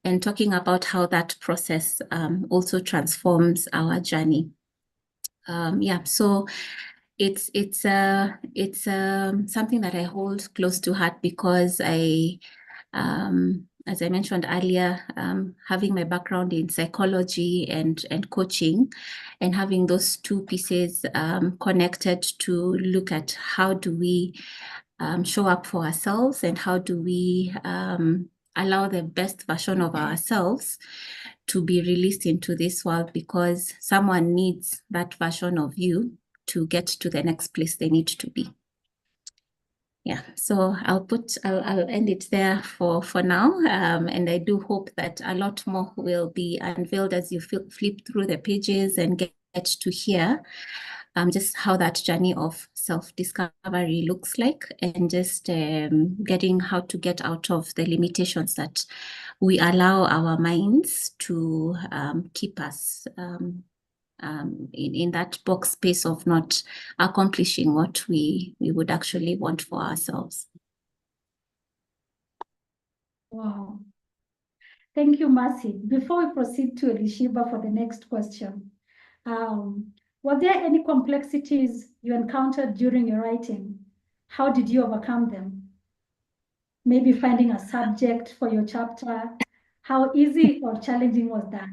and talking about how that process also transforms our journey. So it's something that I hold close to heart, because as I mentioned earlier, having my background in psychology and coaching, and having those two pieces connected to look at how do we show up for ourselves, and how do we allow the best version of ourselves to be released into this world, because someone needs that version of you to get to the next place they need to be. Yeah, so I'll end it there for now, and I do hope that a lot more will be unveiled as you flip through the pages and get to hear just how that journey of self-discovery looks like, and just getting how to get out of the limitations that we allow our minds to keep us in that box space of not accomplishing what we would actually want for ourselves. Wow. Thank you, Mercy. Before we proceed to Elishibah for the next question, were there any complexities you encountered during your writing? How did you overcome them? Maybe finding a subject for your chapter. How easy or challenging was that?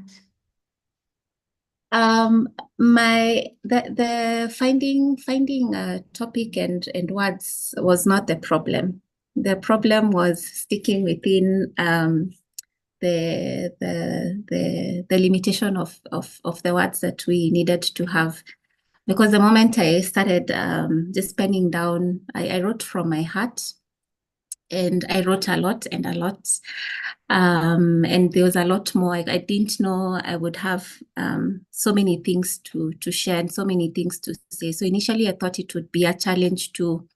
The finding a topic and words was not the problem. The problem was sticking within the limitation of the words that we needed to have. Because the moment I started just penning down, I wrote from my heart, and I wrote a lot and a lot. And there was a lot more. I didn't know I would have so many things to share and so many things to say. So initially I thought it would be a challenge to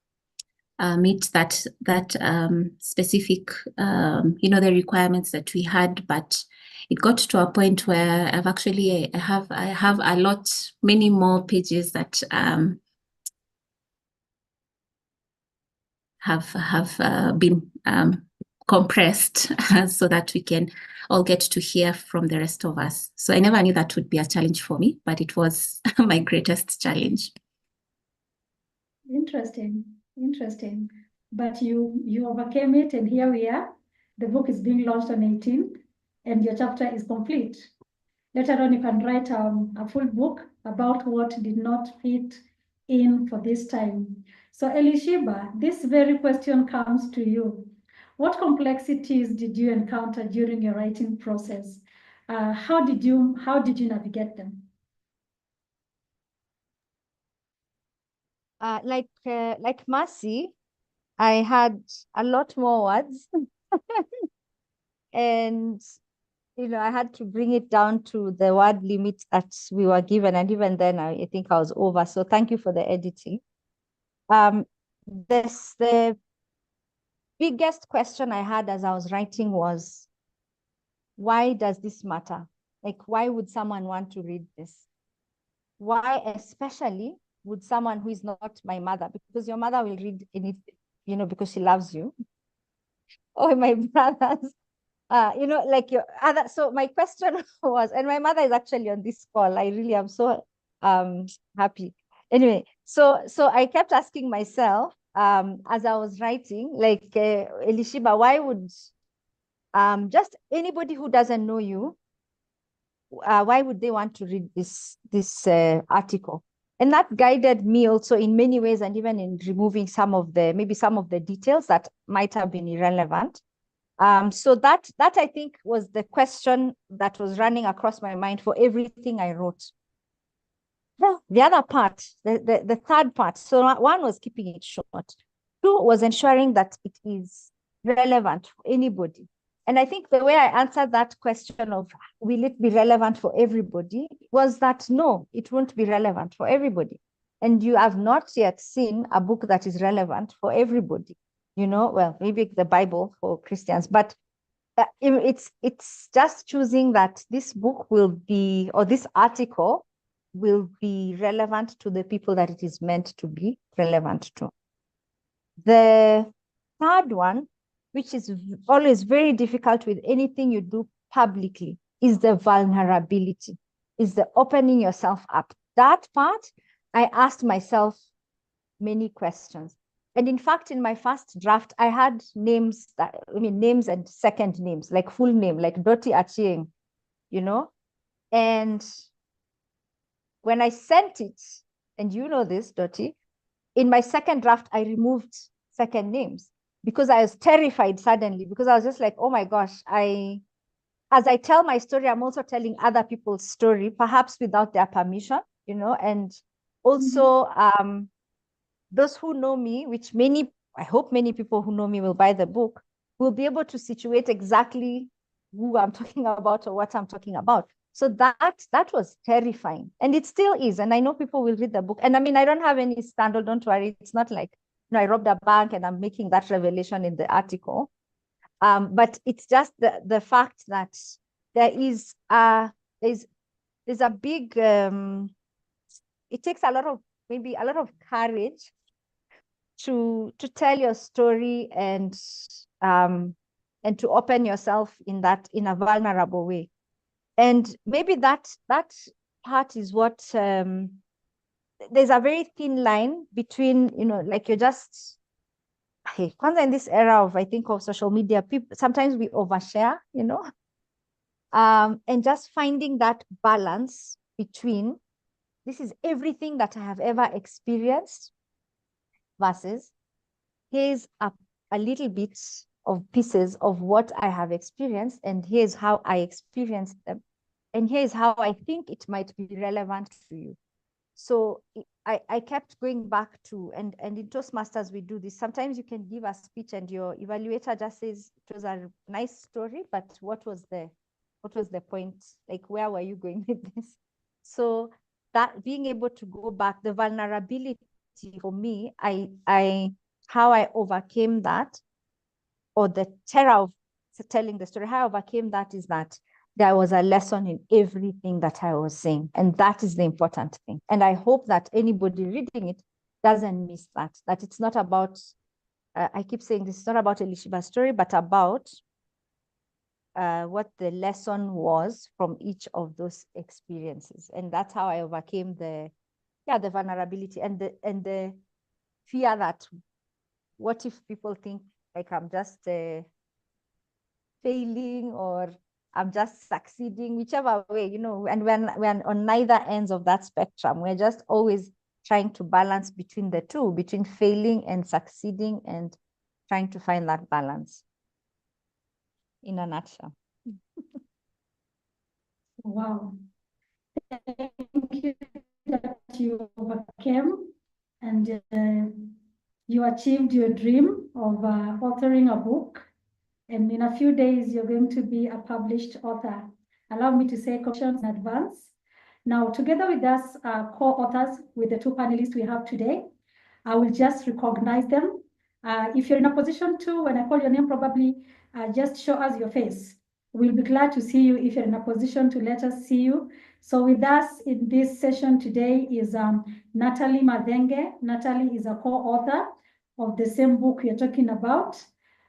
meet that specific, the requirements that we had, but it got to a point where I have a lot, many more pages that have been compressed so that we can all get to hear from the rest of us. So I never knew that would be a challenge for me, but it was my greatest challenge. Interesting. But you overcame it, and here we are. The book is being launched on 18th, and your chapter is complete. Later on, you can write a full book about what did not fit in for this time. So Elishibah, this very question comes to you. What complexities did you encounter during your writing process? How did you navigate them? Like Mercy, I had a lot more words. And I had to bring it down to the word limit that we were given. And even then, I think I was over. So thank you for the editing. The biggest question I had as I was writing was, why does this matter? Like, why would someone want to read this? Why especially would someone who is not my mother, because your mother will read anything, because she loves you, or my brothers, like your other. So my question was, and my mother is actually on this call. I really am so happy. Anyway, so I kept asking myself as I was writing, like, Elishibah, why would just anybody who doesn't know you, why would they want to read this article? And that guided me also in many ways, and even in removing some of the details that might have been irrelevant. So that I think was the question that was running across my mind for everything I wrote. Well, the other part, the third part, so one was keeping it short. Two was ensuring that it is relevant for anybody. And I think the way I answered that question of, will it be relevant for everybody, was that no, it won't be relevant for everybody. And you have not yet seen a book that is relevant for everybody. Well, maybe the Bible for Christians, but it's just choosing that this book will be, or this article will be relevant to the people that it is meant to be relevant to. The third one, which is always very difficult with anything you do publicly, is the vulnerability, is the opening yourself up. That part, I asked myself many questions. And in fact, in my first draft, I had names and second names, like full name, like Doti Achieng, and when I sent it, and you know this, Doti, in my second draft, I removed second names because I was terrified suddenly, because I was just like, oh my gosh, as I tell my story, I'm also telling other people's story, perhaps without their permission, and also those who know me, which I hope many people who know me will buy the book, will be able to situate exactly who I'm talking about or what I'm talking about. So that was terrifying, and it still is. And I know people will read the book. And I mean, I don't have any scandal, don't worry. It's not like, I robbed a bank and I'm making that revelation in the article. But it's just the fact that there is there's a big, it takes maybe a lot of courage to tell your story and to open yourself in a vulnerable way. And maybe that part is what, there's a very thin line between, like you're just, hey, kwanza in this era of, I think, of social media, people, sometimes we overshare, and just finding that balance between, this is everything that I have ever experienced, versus here's a little bit of pieces of what I have experienced, and here's how I experienced them, and here's how I think it might be relevant to you. So I kept going back to, and in Toastmasters we do this. Sometimes you can give a speech and your evaluator just says it was a nice story, but what was the point? Like, where were you going with this? So that being able to go back, the vulnerability for me, how I overcame that, or the terror of telling the story, how I overcame that is that there was a lesson in everything that I was saying. And that is the important thing. And I hope that anybody reading it doesn't miss that it's not about, I keep saying this is not about Elishibah's story, but about what the lesson was from each of those experiences. And that's how I overcame the vulnerability and the fear that, what if people think like I'm just failing, or I'm just succeeding, whichever way, and when on neither ends of that spectrum, we're just always trying to balance between the two, between failing and succeeding, and trying to find that balance in a nutshell. Wow. Thank you that you overcame and you achieved your dream of authoring a book. And in a few days, you're going to be a published author. Allow me to say congratulations in advance. Now, together with us, co-authors with the two panelists we have today, I will just recognize them. If you're in a position to, when I call your name, probably just show us your face. We'll be glad to see you if you're in a position to let us see you. So with us in this session today is Natalie Madenge. Natalie is a co-author of the same book you're talking about.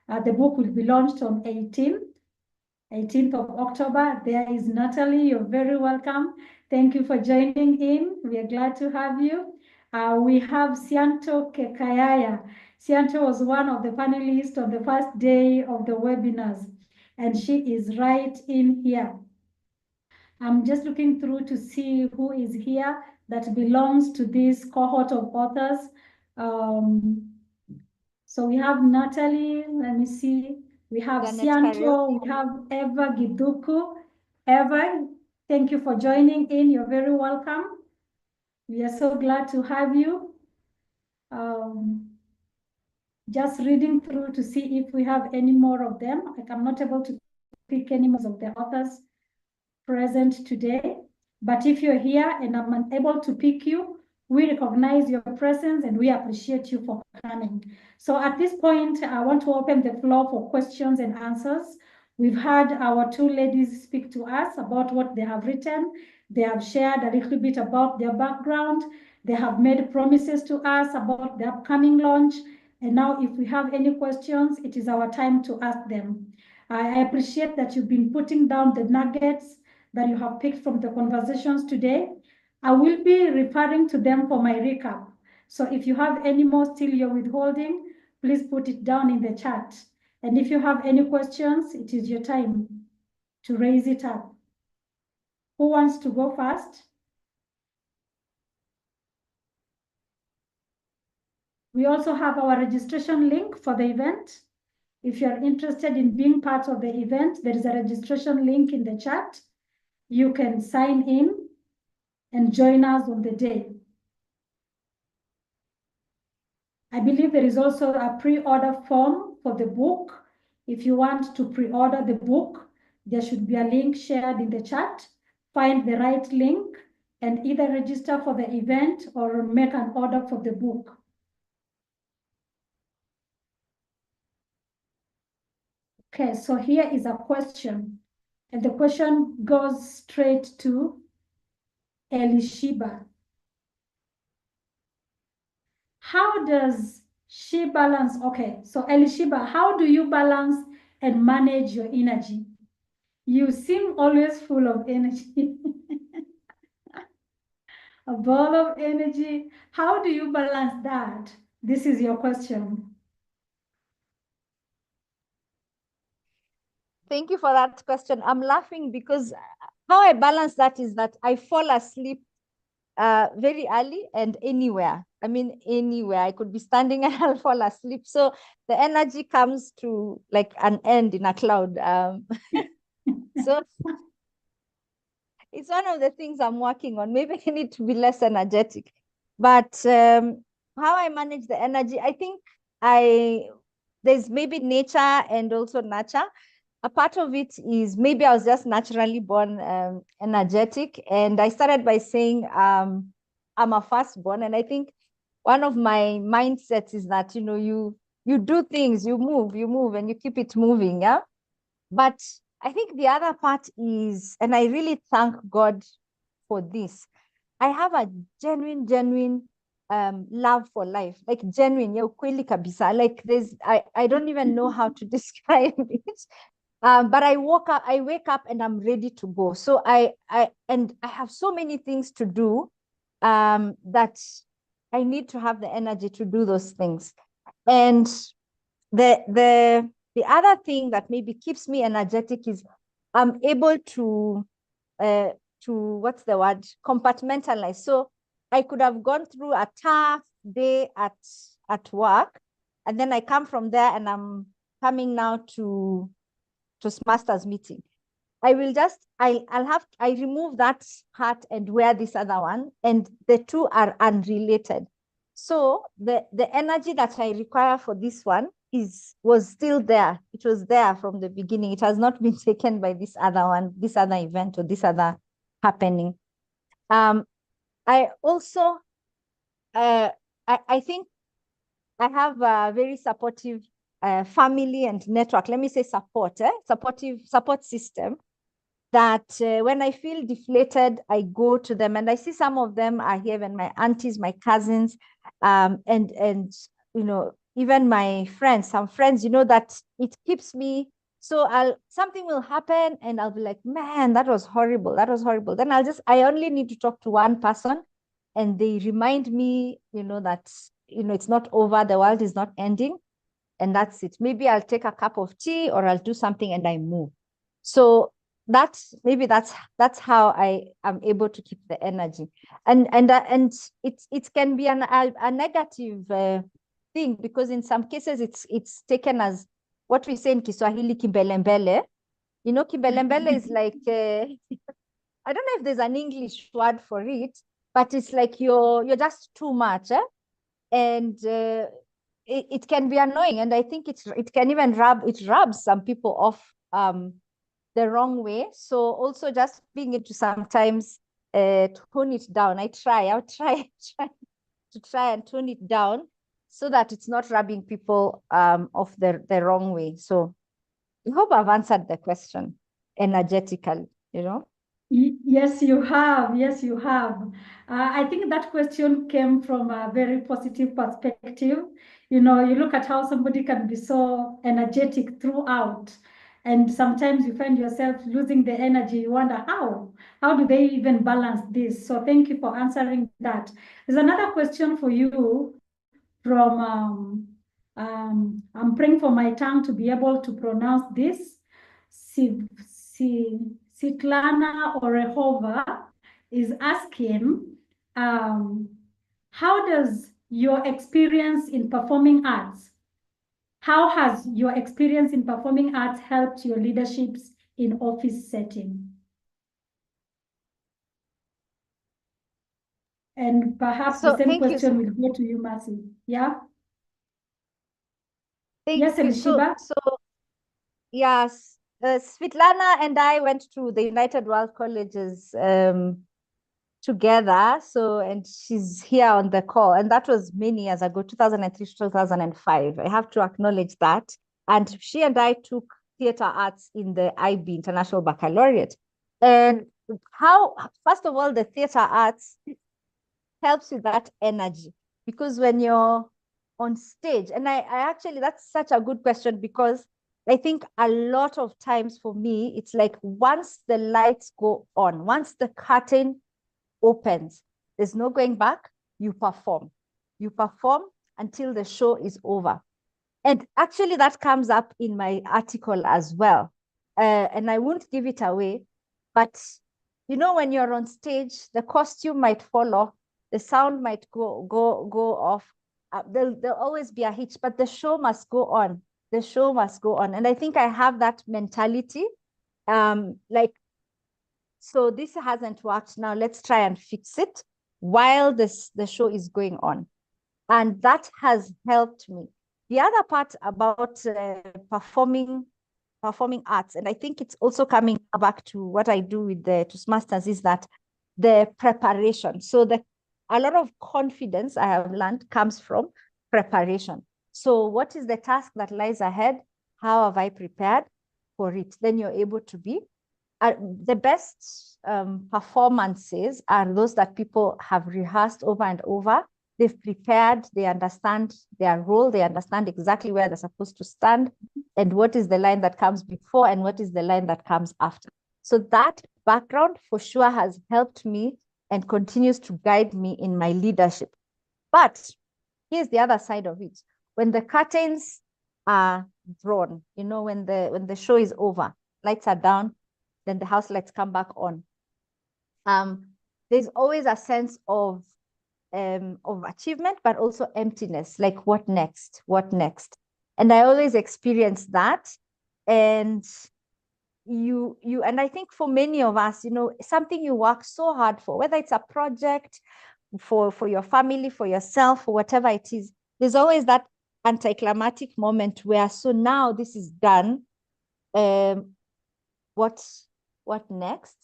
The book will be launched on 18th of October. There is Natalie. You're very welcome. Thank you for joining in. We are glad to have you. We have Sianto Kekayaya. Sianto was one of the panelists on the first day of the webinars, and she is right in here. I'm just looking through to see who is here that belongs to this cohort of authors. So we have Natalie, let me see. We have Janet Sianto, we have Eva Giduku. Eva, thank you for joining in. You're very welcome. We are so glad to have you. Just reading through to see if we have any more of them. Like, I'm not able to pick any more of the authors present today, but if you're here and I'm unable to pick you, we recognize your presence and we appreciate you for coming. So at this point, I want to open the floor for questions and answers. We've had our two ladies speak to us about what they have written. They have shared a little bit about their background. They have made promises to us about the upcoming launch. And now if we have any questions, it is our time to ask them. I appreciate that you've been putting down the nuggets that you have picked from the conversations today. I will be referring to them for my recap. So if you have any more still you're withholding, please put it down in the chat. And if you have any questions, it is your time to raise it up. Who wants to go first? We also have our registration link for the event. If you're interested in being part of the event, there is a registration link in the chat. You can sign in and join us on the day. I believe there is also a pre-order form for the book. If you want to pre-order the book, there should be a link shared in the chat. Find the right link and either register for the event or make an order for the book. Okay, so here is a question. And the question goes straight to Elishibah. How does she balance? Okay, so Elishibah, how do you balance and manage your energy? You seem always full of energy. A ball of energy. How do you balance that? This is your question. Thank you for that question. I'm laughing because how I balance that is that I fall asleep very early and anywhere. I mean, anywhere. I could be standing and I'll fall asleep. So the energy comes to like an end in a cloud. So it's one of the things I'm working on. Maybe I need to be less energetic. But how I manage the energy, I think there's maybe nature and also nurture. A part of it is maybe I was just naturally born energetic. And I started by saying I'm a firstborn. And I think one of my mindsets is that, you do things, you move and you keep it moving. Yeah. But I think the other part is, and I really thank God for this, I have a genuine love for life, like genuine, ya ukweli kabisa. Like I don't even know how to describe it. But I wake up and I'm ready to go. So I have so many things to do that I need to have the energy to do those things. And the other thing that maybe keeps me energetic is I'm able to what's the word, compartmentalize. So I could have gone through a tough day at work, and then I come from there and I'm coming now to master's meeting. I remove that hat and wear this other one, and the two are unrelated. So the energy that I require for this one was still there. It was there from the beginning. It has not been taken by this other one, this other event, or this other happening. I also I think I have a very supportive family and network. Let me say supportive support system that when I feel deflated, I go to them, and I see some of them are here, and my aunties, my cousins, and even my friends, some friends, that it keeps me. So something will happen and I'll be like, man, that was horrible. That was horrible. Then I only need to talk to one person and they remind me, that, it's not over. The world is not ending. And that's it. Maybe I'll take a cup of tea or I'll do something and I move. So that's how I am able to keep the energy. And it can be a negative thing, because in some cases it's taken as what we say in Kiswahili, kimbelembele. Kimbelembele is like I don't know if there's an English word for it, but it's like you're just too much, and it can be annoying, and I think it can even rubs some people off the wrong way. So also just being able to sometimes tone it down. I'll try to try and tone it down so that it's not rubbing people off the wrong way. So I hope I've answered the question energetically, Yes, you have. Yes, you have. I think that question came from a very positive perspective. You look at how somebody can be so energetic throughout, and sometimes you find yourself losing the energy. You wonder how do they even balance this? So thank you for answering that. There's another question for you from, I'm praying for my tongue to be able to pronounce this. Sitlana Orehova is asking, how does your experience in performing arts, how has your experience in performing arts helped your leaderships in office setting? And perhaps the same question will go to you, Mercy. Yeah? Yes, Elishibah? So yes, Svetlana and I went to the United World Colleges together. So, and she's here on the call. And that was many years ago, 2003, 2005. I have to acknowledge that. And she and I took theater arts in the IB, International Baccalaureate. And first of all, the theater arts helps with that energy, because when you're on stage, and I actually, that's such a good question, because I think a lot of times for me, it's like once the lights go on, once the curtain opens, there's no going back. You perform until the show is over. And actually that comes up in my article as well. And I won't give it away, but you know, when you're on stage, the costume might fall off, the sound might go off. There'll always be a hitch, but the show must go on. The show must go on. And I think I have that mentality. Like, so this hasn't worked. Now let's try and fix it while the show is going on. And that has helped me. The other part about performing arts, and I think it's also coming back to what I do with the Toastmasters, is that the preparation. So a lot of confidence I have learned comes from preparation. So what is the task that lies ahead? How have I prepared for it? Then you're able to be. The best performances are those that people have rehearsed over and over. They've prepared, they understand their role, they understand exactly where they're supposed to stand, and what is the line that comes before and what is the line that comes after. So that background for sure has helped me and continues to guide me in my leadership. But here's the other side of it. When the curtains are drawn, you know, when the show is over, lights are down, then the house lights come back on. There's always a sense of achievement, but also emptiness, like what next? What next? And I always experience that. And and I think for many of us, you know, something you work so hard for, whether it's a project for your family, for yourself, or whatever it is, there's always that anticlimactic moment where, so now this is done. What next?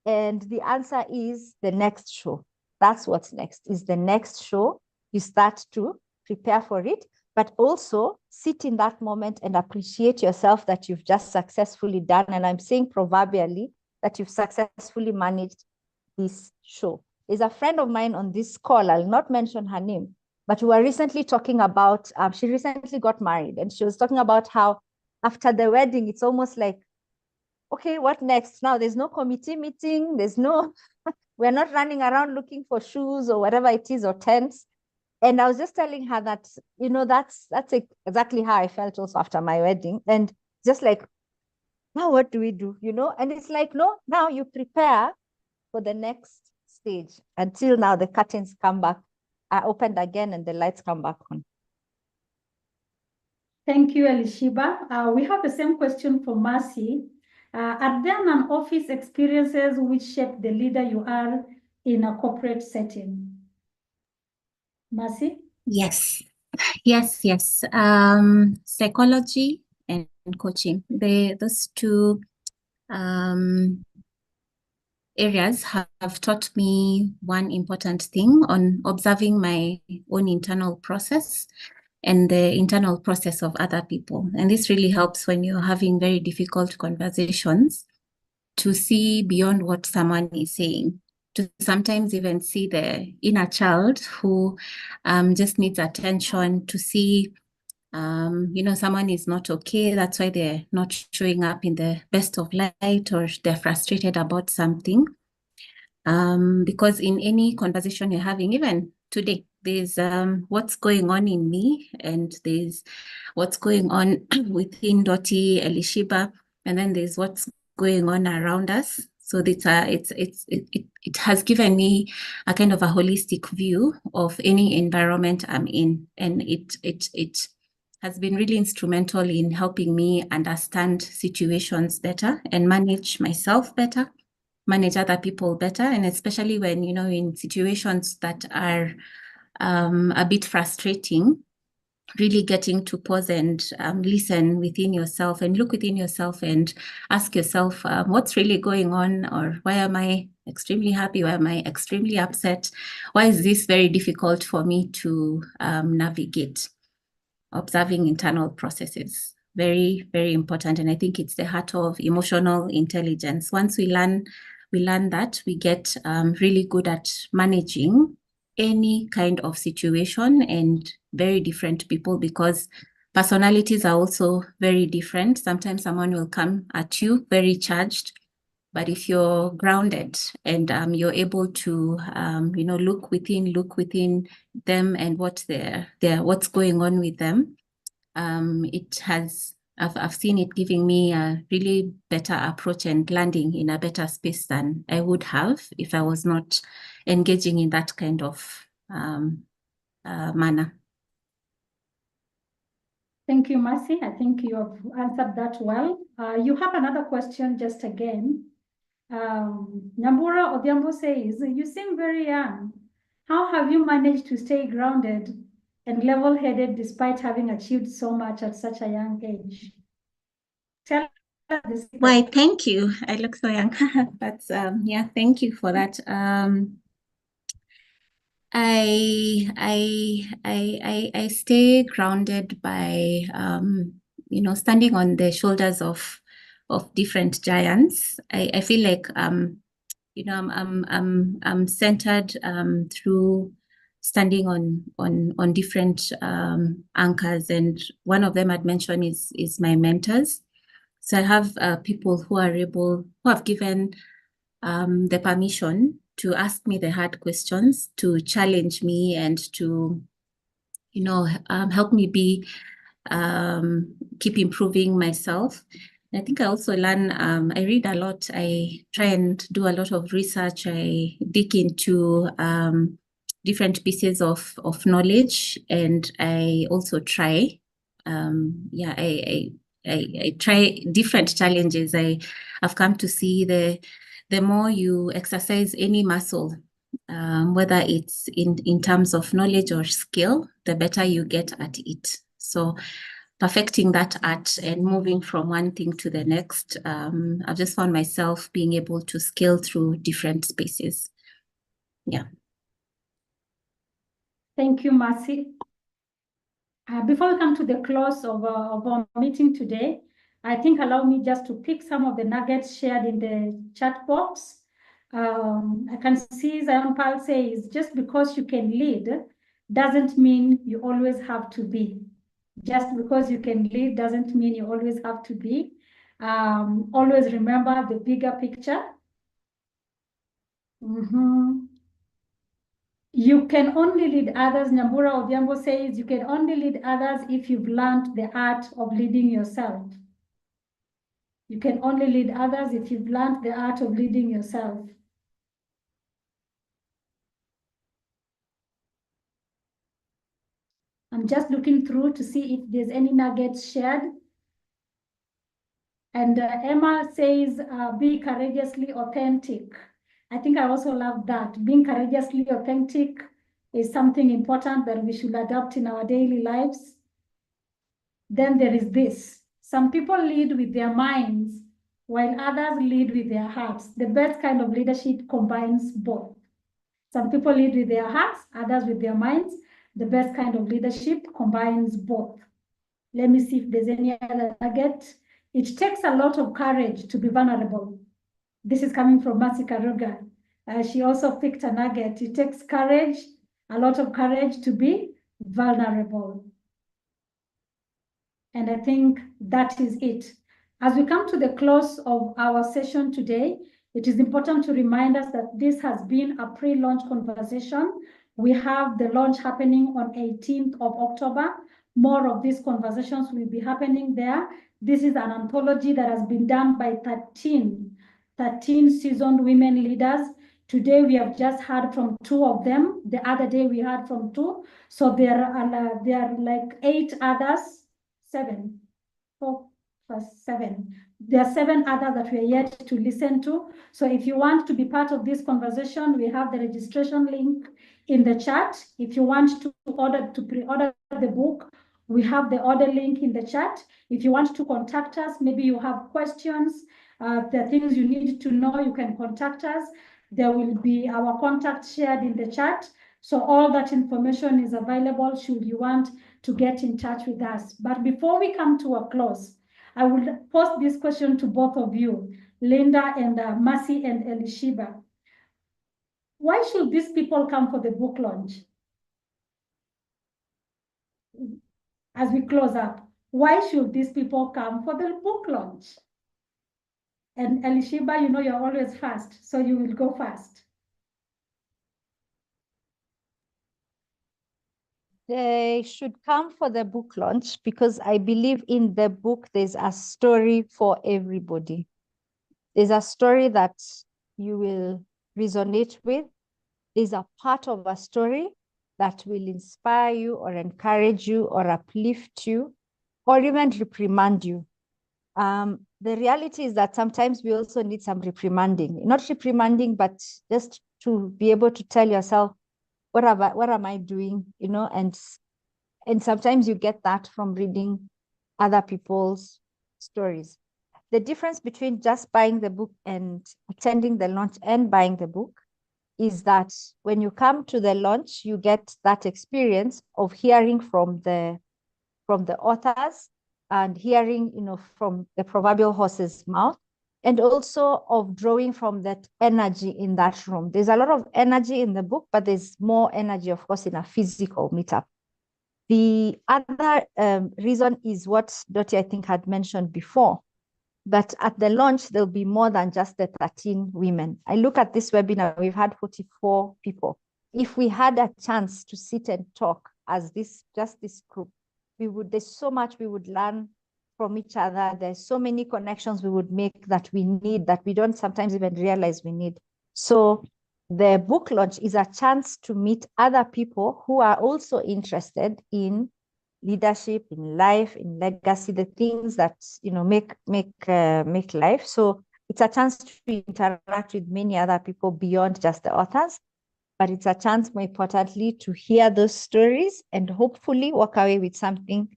And the answer is the next show. That's what's next, is the next show. You start to prepare for it, but also sit in that moment and appreciate yourself that you've just successfully done. And I'm saying proverbially that you've successfully managed this show. There's a friend of mine on this call, I'll not mention her name, but we were recently talking about, she recently got married, and she was talking about how after the wedding, it's almost like, okay, what next? Now there's no committee meeting, there's no, we're not running around looking for shoes or whatever it is, or tents. And I was just telling her that, you know, that's exactly how I felt also after my wedding. And just like, now what do we do? You know, and it's like, no, now you prepare for the next stage until now the curtains come back, are opened again, and the lights come back on. Thank you, Elishibah. We have the same question for Mercy. Are there non-office experiences which shape the leader you are in a corporate setting? Mercy? Yes. Psychology and coaching. Those two areas have taught me one important thing on observing my own internal process and the internal process of other people. And this really helps when you're having very difficult conversations, to see beyond what someone is saying, to sometimes even see the inner child who just needs attention, to see, you know, someone is not okay. That's why they're not showing up in the best of light, or they're frustrated about something. Because in any conversation you're having, even today, there's what's going on in me, and there's what's going on within Dottie, Elishibah, and then there's what's going on around us. So it has given me a kind of a holistic view of any environment I'm in, and it has been really instrumental in helping me understand situations better and manage myself better, manage other people better, and especially when, you know, in situations that are a bit frustrating, really getting to pause and listen within yourself and look within yourself and ask yourself, what's really going on? Or why am I extremely happy? Why am I extremely upset? Why is this very difficult for me to navigate? Observing internal processes, very, very important. And I think it's the heart of emotional intelligence. Once we learn we learn that we get really good at managing any kind of situation and very different people, because personalities are also very different. Sometimes someone will come at you very charged, but if you're grounded and you're able to, look within them and what's going on with them, I've seen it giving me a really better approach and landing in a better space than I would have if I was not engaging in that kind of manner. Thank you, Mercy. I think you have answered that well. You have another question just again. Nyambura Odhiambo says, you seem very young. How have you managed to stay grounded and level-headed despite having achieved so much at such a young age? Tell us this. Why, thank you. I look so young. But yeah, thank you for that. I stay grounded by standing on the shoulders of different giants. I feel like I'm centered through standing on different anchors, and one of them I'd mentioned is my mentors. So I have people who have given the permission to ask me the hard questions, to challenge me, and to, help me keep improving myself. And I think I also learn, I read a lot. I try and do a lot of research. I dig into different pieces of knowledge, and I also try. I try different challenges. I've come to see the more you exercise any muscle, whether it's in terms of knowledge or skill, the better you get at it. So perfecting that art and moving from one thing to the next, I've just found myself being able to scale through different spaces. Yeah. Thank you, Mercy. Before we come to the close of our meeting today, I think allow me just to pick some of the nuggets shared in the chat box. I can see Zion Pal says, just because you can lead doesn't mean you always have to be. Just because you can lead doesn't mean you always have to be. Always remember the bigger picture. You can only lead others. Nyambura Odhiambo says you can only lead others if you've learned the art of leading yourself. You can only lead others if you've learned the art of leading yourself. I'm just looking through to see if there's any nuggets shared. And Emma says, be courageously authentic. I think I also love that. Being courageously authentic is something important that we should adopt in our daily lives. Then there is this. Some people lead with their minds while others lead with their hearts. The best kind of leadership combines both. Some people lead with their hearts, others with their minds. The best kind of leadership combines both. Let me see if there's any other nugget. It takes a lot of courage to be vulnerable. This is coming from Mercy Karuga. She also picked a nugget. It takes courage, a lot of courage to be vulnerable. And I think that is it. As we come to the close of our session today, it is important to remind us that this has been a pre-launch conversation. We have the launch happening on 18th of October. More of these conversations will be happening there. This is an anthology that has been done by 13 seasoned women leaders. Today, we have just heard from 2 of them. The other day, we heard from 2. So there are like 8 others, 7. There are 7 others that we are yet to listen to. So if you want to be part of this conversation, we have the registration link in the chat. If you want to pre-order the book, we have the order link in the chat. If you want to contact us, maybe you have questions, there are things you need to know, you can contact us. There will be our contact shared in the chat. So all that information is available should you want to get in touch with us. But before we come to a close, I will pose this question to both of you. Linda and Mercy and Elishibah. Why should these people come for the book launch? As we close up, why should these people come for the book launch? And Elishibah, you know you're always fast, so you will go fast. They should come for the book launch because I believe in the book there's a story for everybody. There's a story that you will resonate with. There's a part of a story that will inspire you or encourage you or uplift you or even reprimand you. The reality is that sometimes we also need some reprimanding, not reprimanding, but just to be able to tell yourself, what am I doing, you know, and sometimes you get that from reading other people's stories. The difference between just buying the book and attending the launch and buying the book is that when you come to the launch, you get that experience of hearing from the authors and hearing, you know, from the proverbial horse's mouth, and also of drawing from that energy in that room. There's a lot of energy in the book, but there's more energy, of course, in a physical meetup. The other reason is what Dottie, I think, had mentioned before, that at the launch, there'll be more than just the 13 women. I look at this webinar, we've had 44 people. If we had a chance to sit and talk as just this group, there's so much we would learn from each other. There's so many connections we would make that we need, that we don't sometimes even realize we need. So the book launch is a chance to meet other people who are also interested in leadership, in life, in legacy, the things that, you know, make life. So it's a chance to interact with many other people beyond just the authors, but it's a chance, more importantly, to hear those stories and hopefully walk away with something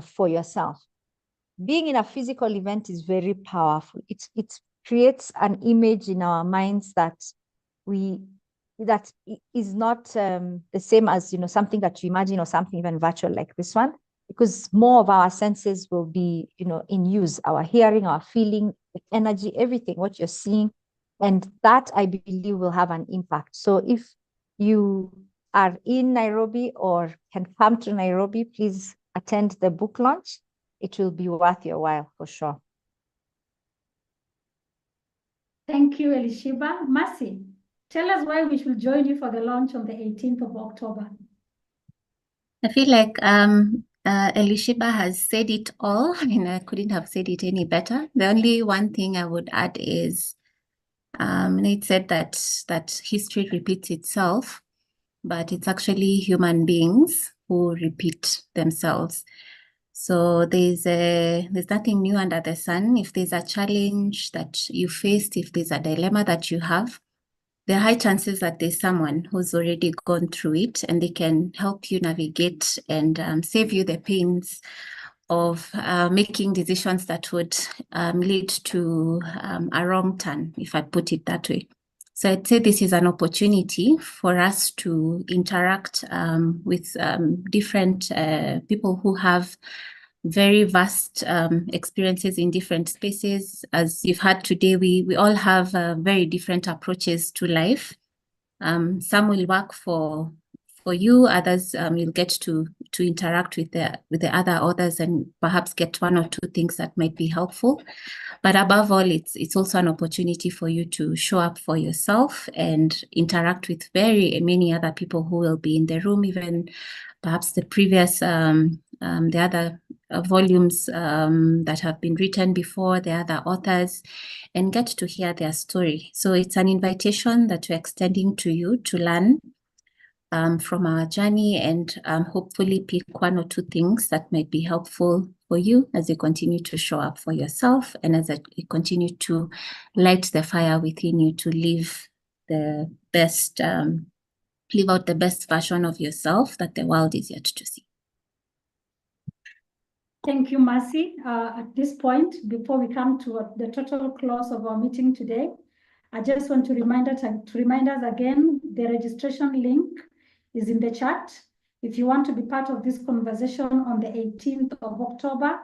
for yourself. Being in a physical event is very powerful. It creates an image in our minds that is not the same as, you know, something that you imagine or something even virtual like this one, because more of our senses will be, you know, in use, our hearing, our feeling, energy, everything, what you're seeing. And that, I believe, will have an impact. So if you are in Nairobi or can come to Nairobi, please attend the book launch. It will be worth your while for sure. Thank you, Elishibah. Mercy, tell us why we should join you for the launch on the 18th of October. I feel like Elishibah has said it all, and I couldn't have said it any better. The only one thing I would add is Nate said that history repeats itself, but it's actually human beings who repeat themselves. So there's nothing new under the sun. If there's a challenge that you faced, if there's a dilemma that you have, there are high chances that there's someone who's already gone through it and they can help you navigate and save you the pains of making decisions that would lead to a wrong turn, if I put it that way. So I'd say this is an opportunity for us to interact with different people who have very vast experiences in different spaces. As you've heard today, we all have very different approaches to life. Some will work for you, others you'll get to interact with the other authors and perhaps get one or two things that might be helpful. But above all, it's also an opportunity for you to show up for yourself and interact with very many other people who will be in the room, even perhaps the previous the other volumes that have been written before, the other authors, and get to hear their story. So it's an invitation that we're extending to you to learn from our journey and hopefully pick one or two things that might be helpful for you as you continue to show up for yourself and as you continue to light the fire within you to live the best, live out the best version of yourself that the world is yet to see. Thank you, Mercy. At this point, before we come to the total close of our meeting today, I just want to remind us again, the registration link is in the chat. If you want to be part of this conversation on the 18th of October,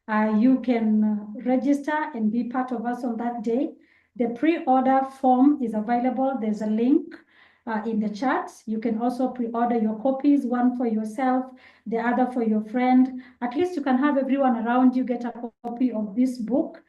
You can register and be part of us on that day. The pre-order form is available. There's a link in the chat. You can also pre-order your copies, one for yourself, the other for your friend. At least you can have everyone around you get a copy of this book.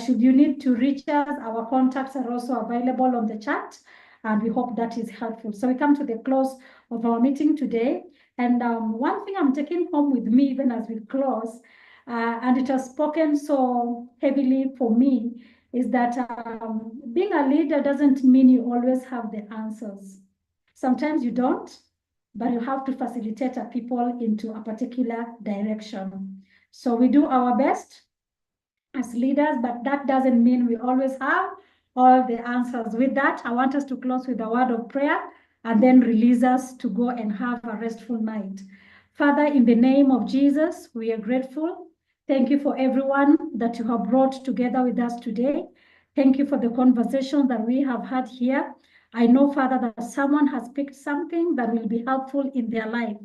Should you need to reach us, our contacts are also available on the chat, and we hope that is helpful. So we come to the close of our meeting today. And one thing I'm taking home with me, even as we close, and it has spoken so heavily for me, is that being a leader doesn't mean you always have the answers. Sometimes you don't, but you have to facilitate people into a particular direction. So we do our best as leaders, but that doesn't mean we always have all the answers. With that, I want us to close with a word of prayer and then release us to go and have a restful night. Father, in the name of Jesus, we are grateful. Thank you for everyone that you have brought together with us today. Thank you for the conversation that we have had here. I know, Father, that someone has picked something that will be helpful in their life.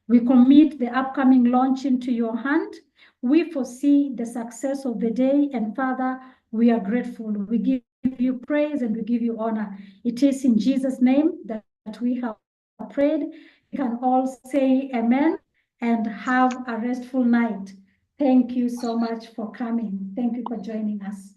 We commit the upcoming launch into your hand. We foresee the success of the day, and Father, we are grateful. We give you praise and we give you honor. It is in Jesus' name that we have prayed. We can all say amen and have a restful night. Thank you so much for coming. Thank you for joining us.